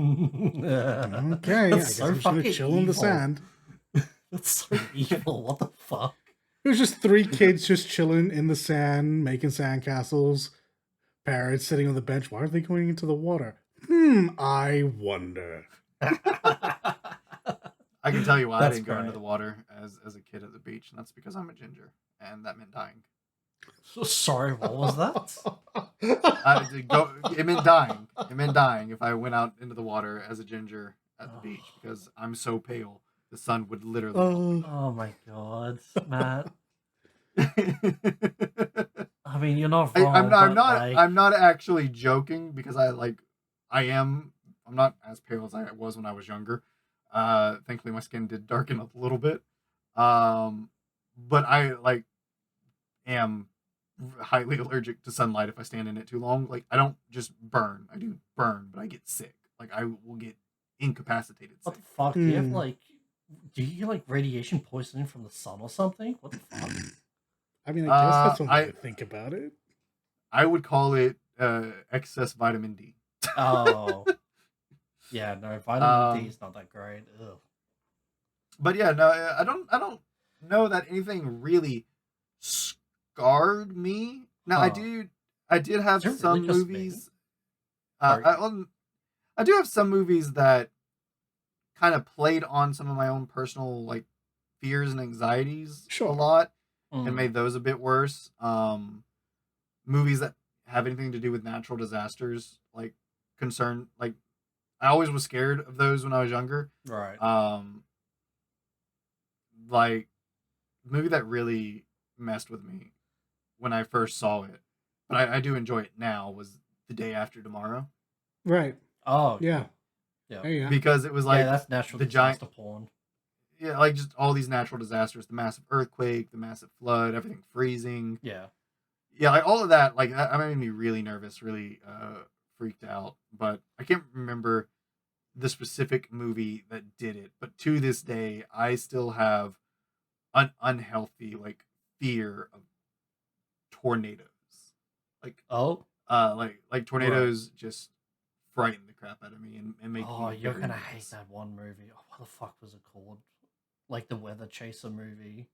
Okay, I guess I'm just gonna chill in the sand. That's so evil. What the fuck? It was just 3 kids just chilling in the sand, making sandcastles. Parrots sitting on the bench. Why are they going into the water? I wonder. I can tell you why I That's didn't go into great. the water as a kid at the beach, and that's because I'm a ginger, and that meant dying. Sorry, what was that? It meant dying. It meant dying if I went out into the water as a ginger at the beach because I'm so pale. The sun would literally. Oh my god, Matt. I mean, you're not wrong. I'm not actually joking because I'm not as pale as I was when I was younger. Thankfully my skin did darken a little bit. But I am highly allergic to sunlight if I stand in it too long. Like I don't just burn. I do burn, but I get sick. Like I will get incapacitated What sick. the fuck? Do you have do you get like radiation poisoning from the sun or something? What the fuck? I mean, I guess that's one way to think about it. I would call it excess vitamin D. Oh. Yeah, no, vitamin D is not that great. Ugh. But yeah, no, I don't know that anything really scarred me. Now I did have some movies. I do have some movies that kind of played on some of my own personal like fears and anxieties a lot and made those a bit worse. Movies that have anything to do with natural disasters, like concern, like I always was scared of those when I was younger. Right. Like the movie that really messed with me when I first saw it, but I do enjoy it now, was The Day After Tomorrow. Right. Oh yeah. Yeah. Because it was like that's natural the disaster porn. Yeah, like just all these natural disasters, the massive earthquake, the massive flood, everything freezing. Yeah. Yeah, like all of that, like that made me really nervous, really freaked out. But I can't remember the specific movie that did it, but to this day, I still have an unhealthy like fear of tornadoes. Like Oh, like tornadoes just frighten the crap out of me and make oh, me you're very gonna hate nervous. that one movie. Oh, what the fuck was it called? Like the Weather Chaser movie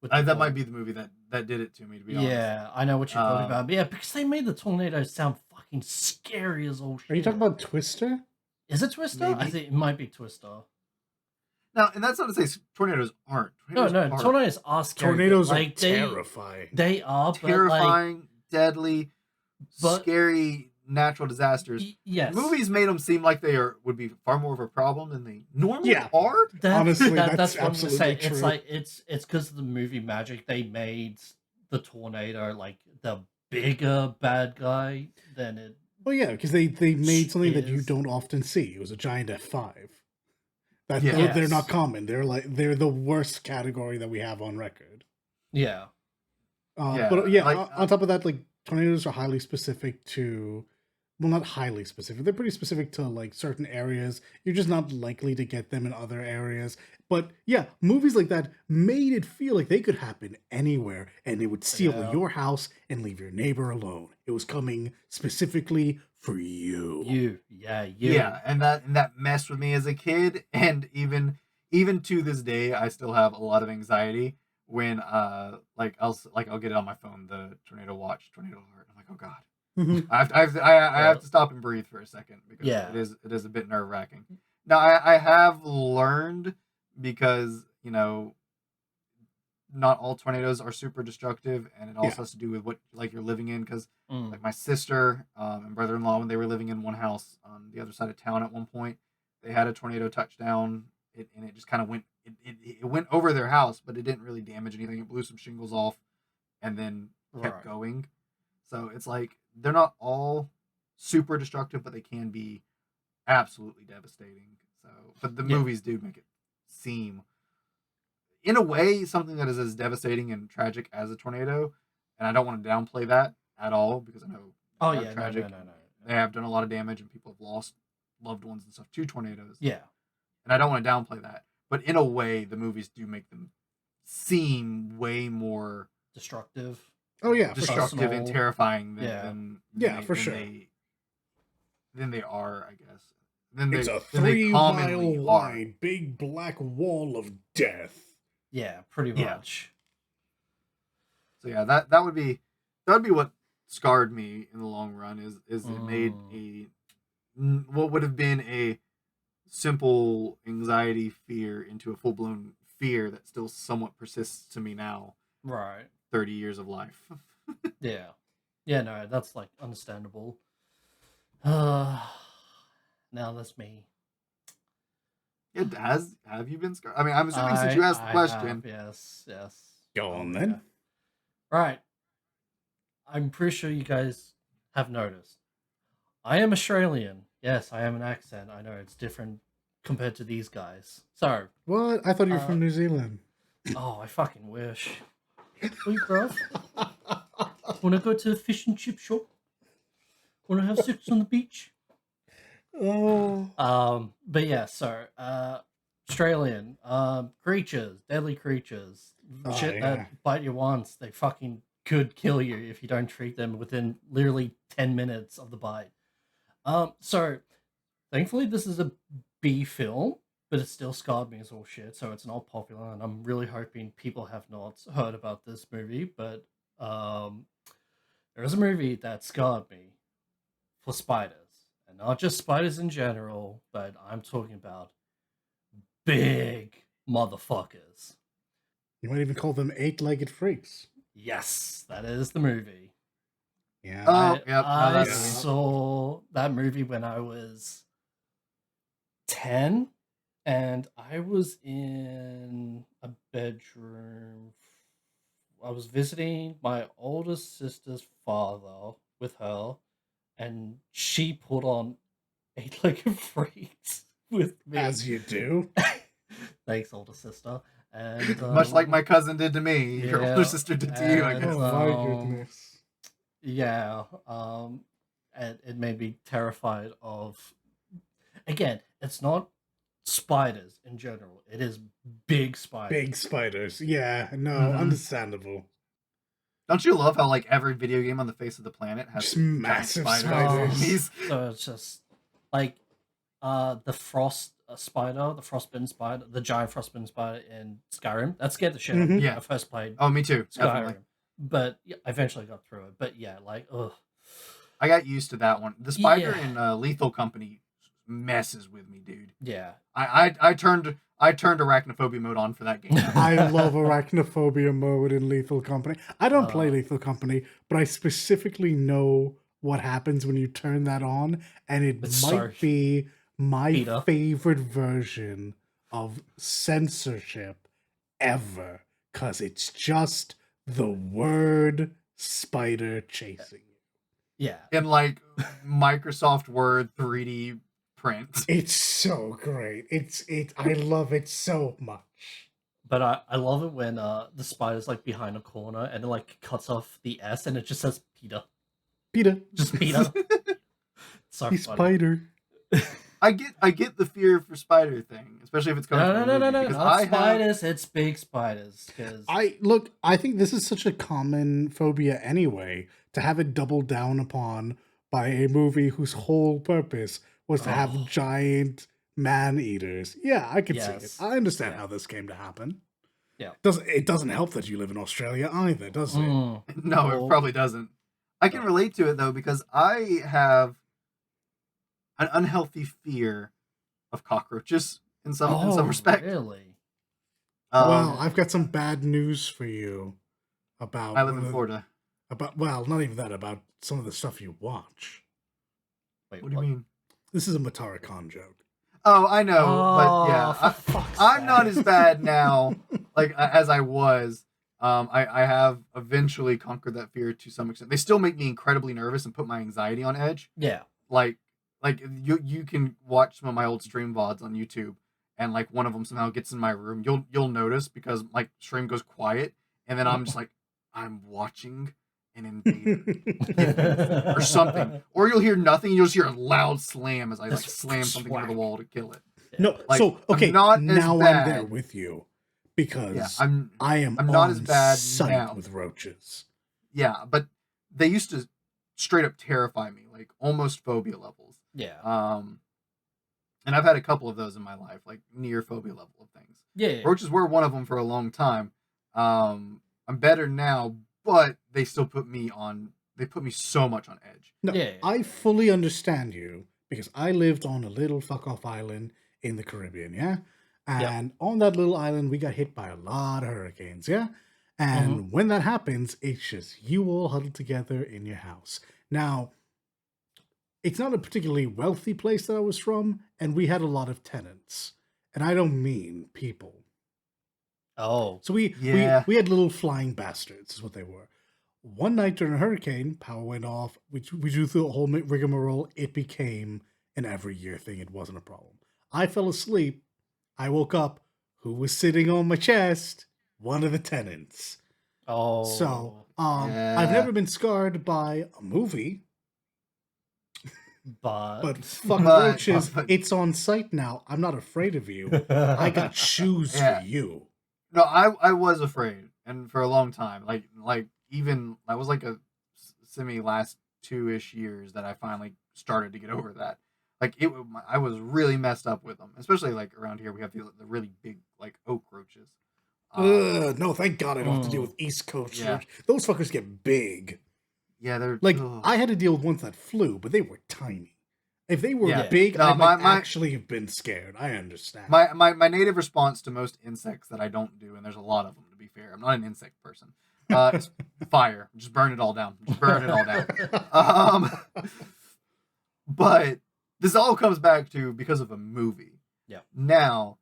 with the That might dog. be the movie that did it to me, to be honest. Yeah, I know what you're talking Um, about. But yeah, because they made the tornadoes sound fucking scary as all Are you shit. talking about Twister? Is it Twister? I Maybe. think it might be Twister. Now, and that's not to say tornadoes aren't. No, Tornadoes no, are tornadoes are scary. Tornadoes are Like terrifying. they are, but like, terrifying, deadly, but scary natural disasters. yes, Movies made them seem like they would be far more of a problem than they normally Yeah. are. Honestly, that's that's what I'm gonna say. absolutely true. It's like it's because of the movie magic. They made the tornado like the bigger bad guy than it. Well, yeah, because they made something that you is. don't often see. It was a giant F5. That Yeah. they're not Yes. common. They're the worst category that we have on record. Yeah, Yeah, But yeah, like, on top of that, like tornadoes are highly specific to, well, not highly specific. They're pretty specific to like certain areas. You're just not likely to get them in other areas. But yeah, movies like that made it feel like they could happen anywhere, and it would steal Yeah. your house and leave your neighbor alone. It was coming specifically for you. yeah, and that messed with me as a kid, and even to this day, I still have a lot of anxiety when I'll get it on my phone, the tornado watch, tornado alert. I'm like, oh god, Mhm. I have to stop and breathe for a second because Yeah. it is a bit nerve wracking. Now I have learned, because not all tornadoes are super destructive, and it also Yeah. has to do with what like you're living in. Because Mm. like my sister and brother-in-law, when they were living in one house on the other side of town at one point, they had a tornado touchdown, and it just kind of it went over their house, but it didn't really damage anything. It blew some shingles off and then kept Right. going. So it's like they're not all super destructive, but they can be absolutely devastating. So, but the Yeah. movies do make it seem, in a way, something that is as devastating and tragic as a tornado. And I don't want to downplay that at all, because I know Oh they are yeah, tragic. no. They have done a lot of damage, and people have lost loved ones and stuff to tornadoes. Yeah, And I don't want to downplay that. But in a way, the movies do make them seem way more destructive. Oh yeah, for sure. destructive and Personal. terrifying than, Yeah. Yeah, for sure. than they are, I guess. Than It's they, a than they 3-mile commonly are. wide, big black wall of death. Yeah, pretty Yeah. much. So yeah, that would be what scarred me in the long run. Is it made what would have been a simple anxiety fear into a full blown fear that still somewhat persists to me now, Right. 30 years of life. Yeah. Yeah, no, that's like understandable. Now that's me. It has. Have you been scarred? I mean, I'm assuming since you asked the question. Yes. Go on then. Yeah. Right. I'm pretty sure you guys have noticed. I am Australian. Yes, I have an accent. I know it's different compared to these guys. So, What? I thought you were from New Zealand. oh, I fucking wish. Sweet, bruv. Wanna go to a fish and chip shop? Wanna have sex on the beach? Oh. But yeah, so Australian creatures, deadly creatures, shit yeah. that bite you once, they fucking could kill you if you don't treat them within literally 10 minutes of the bite. So thankfully this is a B film, but it still scarred me as all shit, so it's not popular, and I'm really hoping people have not heard about this movie. But there is a movie that scarred me for spiders. And not just spiders in general, but I'm talking about big motherfuckers. You might even call them 8-legged freaks. Yes, that is the movie. Yeah. Oh, yep. I that's me. saw that movie when I was 10, and I was in a bedroom. I was visiting my oldest sister's father with her, and she put on 8-legged freaks with me. As you do. Thanks, older sister. And much like my cousin did to me. Your yeah, older sister did to you, I and, guess. Oh my goodness. Yeah, and it made me terrified of. again, it's not spiders in general. It is big spiders. Big spiders. Yeah, no, Mhm. understandable. Don't you love how like every video game on the face of the planet has Just giant massive spiders? spiders. Enemies? So it's just like the frost spider, the frostbitten spider, the giant frostbitten spider in Skyrim. That scared the shit out of me. Yeah. I first played Oh, me too. Skyrim, Definitely. but yeah, I eventually got through it. But yeah, like ugh. I got used to that one. The spider Yeah. in Lethal Company messes with me, dude. Yeah. I turned arachnophobia mode on for that game. I love arachnophobia mode in Lethal Company. I don't play Uh. Lethal Company, but I specifically know what happens when you turn that on, and it It's might so be my Peter. favorite version of censorship ever, because it's just the word spider chasing you. Yeah. In like Microsoft Word 3D print. It's so great. I love it so much. But I love it when the spider's like behind a corner and it like cuts off the S and it just says Peter. Peter. Just Peter. So He's funny. spider. I get the fear for spider thing, especially if it's coming from a movie, No, because not spiders. It's big spiders. Cause I think this is such a common phobia anyway, to have it doubled down upon by a movie whose whole purpose was to have Oh. giant man eaters. Yeah, I can see it. Yes. I understand how this came to happen. Yeah. It doesn't help that you live in Australia either, does it? Mm. No, Oh. it probably doesn't. I can relate to it though, because I have an unhealthy fear of cockroaches in some respect. Really? Well, I've got some bad news for you about I live in Florida. well, not even that, about some of the stuff you watch. Wait, What do you mean? This is a Matara Khan joke. Oh, I know, but yeah, for fuck's I'm not sake. as bad now, like as I was. I have eventually conquered that fear to some extent. They still make me incredibly nervous and put my anxiety on edge. Yeah. Like you can watch some of my old stream VODs on YouTube, and like one of them somehow gets in my room. You'll notice, because like stream goes quiet, and then I'm just like, I'm watching an invader or something, or you'll hear nothing. You'll just hear a loud slam as I like slam something into the wall to kill it. No, Like, so okay, I'm not as now I'm bad. there with you, because Yeah, I am I'm not as on bad sight now. with roaches. Yeah, but they used to straight up terrify me, like almost phobia levels. Yeah. And I've had a couple of those in my life, like near phobia level of things. Yeah. Roaches were one of them for a long time. I'm better now, but they still put me so much on edge. No, Yeah. I fully understand you, because I lived on a little fuck off island in the Caribbean, yeah? And on that little island, we got hit by a lot of hurricanes, yeah? And when that happens, it's just you all huddled together in your house. Now, it's not a particularly wealthy place that I was from, and we had a lot of tenants. And I don't mean people. Oh. So we had little flying bastards, is what they were. One night during a hurricane, power went off. We drew through the whole rigmarole. It became an every year thing. It wasn't a problem. I fell asleep. I woke up. Who was sitting on my chest? One of the tenants. Oh. So, I've never been scarred by a movie, but fuck roaches. It's on site now. I'm not afraid of you. I got shoes for you. No, I was afraid, and for a long time, like even I was like a semi last 2-ish years that I finally started to get over that. Like I was really messed up with them, especially like around here we have the really big like oak roaches. No, thank God I don't have to deal with East Coast roaches. Those fuckers get big. Yeah, they're like I had to deal with ones that flew, but they were tiny. If they were big, no, I might actually have been scared. I understand. My native response to most insects that I don't do, and there's a lot of them to be fair. I'm not an insect person. Is fire. Just burn it all down. Just burn it all down. But this all comes back to because of a movie. Yeah. Now,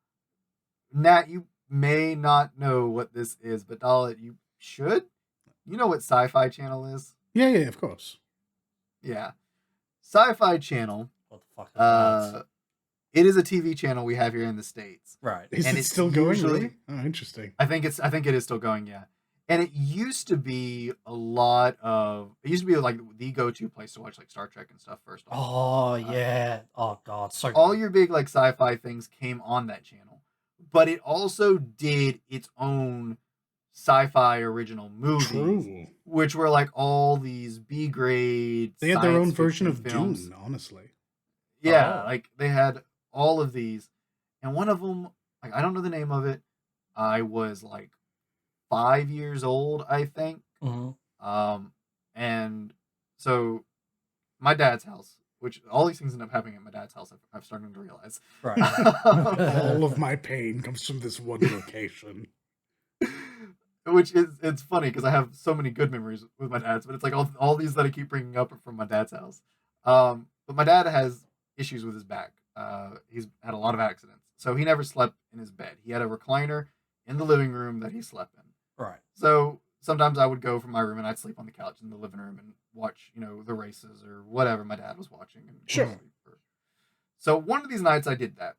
Nat, you may not know what this is, but Dalit, you should. You know what Sci-Fi Channel is? Yeah, of course. Yeah. Sci-Fi Channel. What the fuck is that? It is a TV channel we have here in the States. Right. Is it still going? Really? Oh, interesting. I think it is still going, yeah. And it used to be like the go-to place to watch like Star Trek and stuff first off. Oh yeah. Oh god, so All good. your big like sci-fi things came on that channel. But it also did its own sci-fi original movies, True. which were like all these B-grade They had their own science version fiction of films. Dune, honestly. Yeah, Oh. like they had all of these, and one of them, like I don't know the name of it. I was like 5 years old, I think. Hmm. And so my dad's house, which all these things end up happening at my dad's house. I'm starting to realize. Right. All of my pain comes from this one location. Which is it's funny because I have so many good memories with my dad's, but it's like all these that I keep bringing up are from my dad's house. But my dad has issues with his back. He's had a lot of accidents, so he never slept in his bed. He had a recliner in the living room that he slept in. Right. So sometimes I would go from my room and I'd sleep on the couch in the living room and watch, the races or whatever my dad was watching. And Sure. So one of these nights I did that.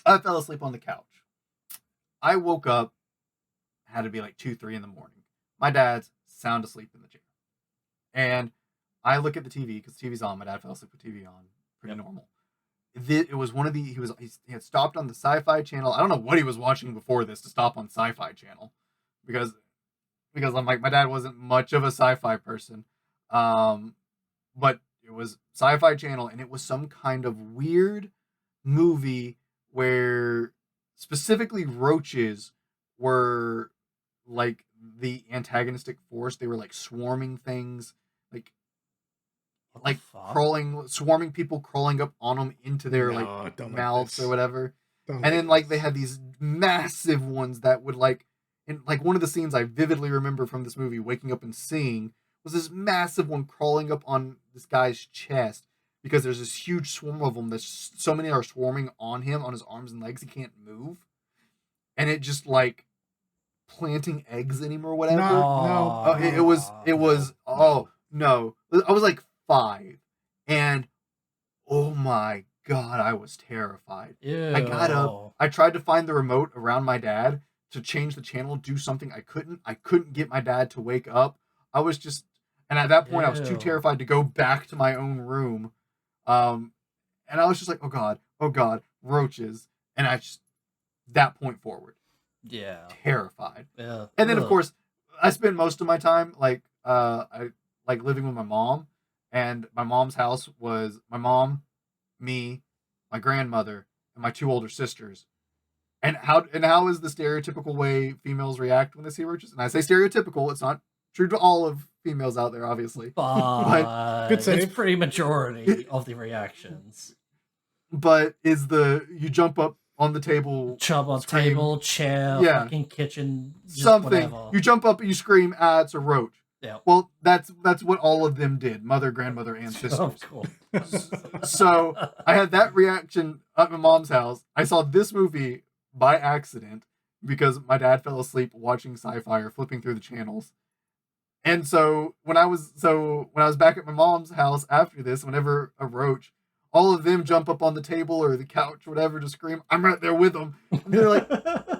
I fell asleep on the couch. I woke up, had to be like 2, 3 in the morning. My dad's sound asleep in the chair. And I look at the TV because TV's on. My dad fell asleep with TV on. Pretty normal. It was one of the, he had stopped on the Sci-Fi Channel. I don't know what he was watching before this to stop on Sci-Fi Channel. Because I'm like, my dad wasn't much of a sci-fi person. But it was Sci-Fi Channel, and it was some kind of weird movie where specifically roaches were like the antagonistic force. They were like swarming things, like What the fuck? swarming people, crawling up on them into their like don't like mouths this. or whatever. Don't And like then like they this. had these massive ones that would like, and like one of the scenes I vividly remember from this movie, waking up and seeing, was this massive one crawling up on this guy's chest because there's this huge swarm of them. There's so many are swarming on him, on his arms and legs. He can't move, and it just like planting eggs in him or whatever. No, It was. Oh no, I was like 5, and oh my god, I was terrified. I got up. Ew. I tried to find the remote around my dad to change the channel, do something. I couldn't. I couldn't get my dad to wake up. I was just, and at that point, I was too Ew. terrified to go back to my own room. And I was just like, oh god, roaches. And I just, that point forward, Yeah. terrified. Yeah. And then of Ugh. course, I spend most of my time I like living with my mom, and my mom's house was my mom, me, my grandmother, and my 2 older sisters. And how is the stereotypical way females react when they see roaches? And I say stereotypical, it's not true to all of females out there, obviously. But Good it's save. pretty majority of the reactions. But you jump up on the table, Chub on scream, table, chair, yeah, fucking kitchen, just something. whatever. You jump up and you scream, ah, it's a roach. Yeah. Well, that's what all of them did, mother, grandmother, and sisters. Of course. So I had that reaction at my mom's house. I saw this movie by accident because my dad fell asleep watching sci-fi or flipping through the channels. And so when I was back at my mom's house after this, whenever a roach, all of them jump up on the table or the couch, whatever, to scream. I'm right there with them. And they're like,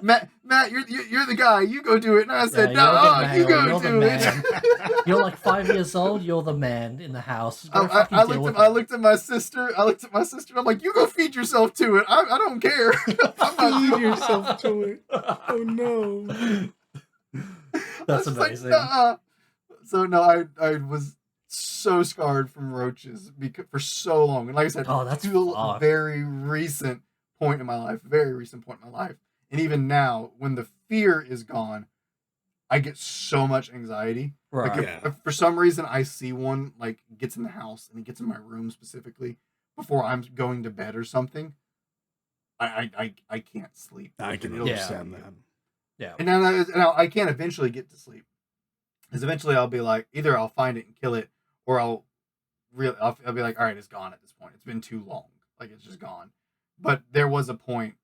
Matt, you're the guy. You go do it. And I said, Yeah, no, you go you're the do man. it. You're like 5 years old. You're the man in the house. Go I fucking deal with I it. looked at my sister. And I'm like, you go feed yourself to it. I don't care. I'm not Feed doing it. yourself to it. Oh no. That's I was like, amazing. "Nah." So no, I was so scarred from roaches for so long, and like I said, Oh, that's to a fucked. very recent point in my life, and even now, when the fear is gone, I get so much anxiety. Right. Like Yeah. if for some reason I see one like gets in the house and it gets in my room specifically before I'm going to bed or something, I can't sleep. I can It'll understand just- that. Yeah. And now I can't eventually get to sleep. Because eventually I'll be like, either I'll find it and kill it, or I'll be like, all right, it's gone at this point. It's been too long. Like, it's just gone. But there was a point,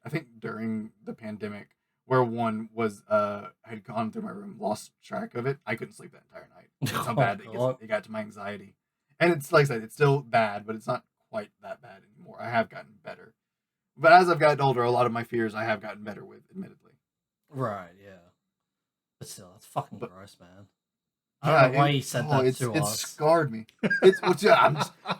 I think during the pandemic, where one was, had gone through my room, lost track of it. I couldn't sleep that entire night. That's how Oh, bad God. it got to my anxiety. And it's, like I said, it's still bad, but it's not quite that bad anymore. I have gotten better. But as I've gotten older, a lot of my fears I have gotten better with, admittedly. Right. Yeah. But still, that's fucking But- gross, man. I don't know Yeah, why he said that to it us. scarred me.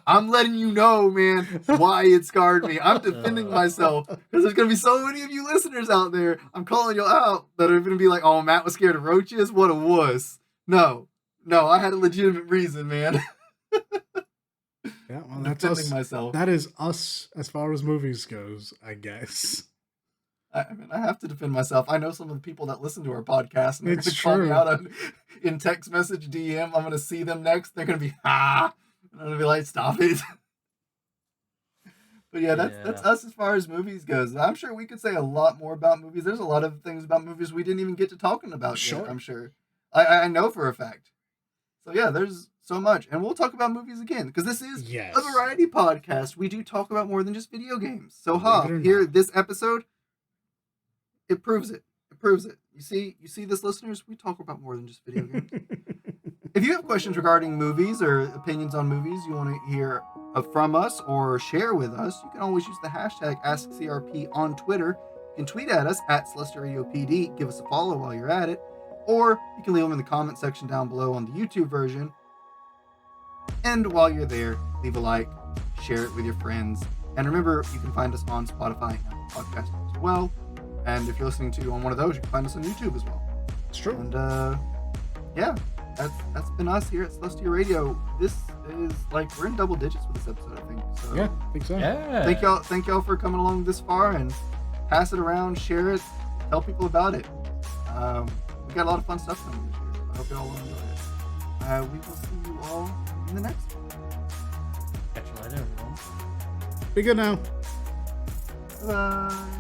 I'm letting you know, man, why it scarred me. I'm defending myself because there's gonna be so many of you listeners out there. I'm calling you out that are gonna be like, "Oh, Matt was scared of roaches. What a wuss." No, I had a legitimate reason, man. Yeah, well, I'm that's defending us. myself. That is us as far as movies goes, I guess. I mean, I have to defend myself. I know some of the people that listen to our podcast, and they're It's going to call me true. out in text message, DM. I'm going to see them next. They're going to be, and I'm going to be like, stop it. But yeah, that's us as far as movies goes. I'm sure we could say a lot more about movies. There's a lot of things about movies we didn't even get to talking about Sure. yet, I'm sure. I know for a fact. So yeah, there's so much. And we'll talk about movies again, because this is Yes. a variety podcast. We do talk about more than just video games. So Believe it or here, not. this episode, it proves it. It proves it. You see this, listeners? We talk about more than just video games. If you have questions regarding movies or opinions on movies you want to hear from us or share with us, you can always use the hashtag AskCRP on Twitter. You can tweet at us at Celestia Radio PD. Give us a follow while you're at it. Or you can leave them in the comment section down below on the YouTube version. And while you're there, leave a like, share it with your friends. And remember, you can find us on Spotify and podcast as well. And if you're listening to on one of those, you can find us on YouTube as well. It's true. And yeah, that's been us here at Celestia Radio. This is like, we're in double digits with this episode, I think. So Yeah, I think so. Yeah. thank y'all for coming along this far, and pass it around, share it, tell people about it. We got a lot of fun stuff coming this year. I hope y'all will enjoy it. We will see you all in the next one. Catch you later, everyone. Be good now. Bye.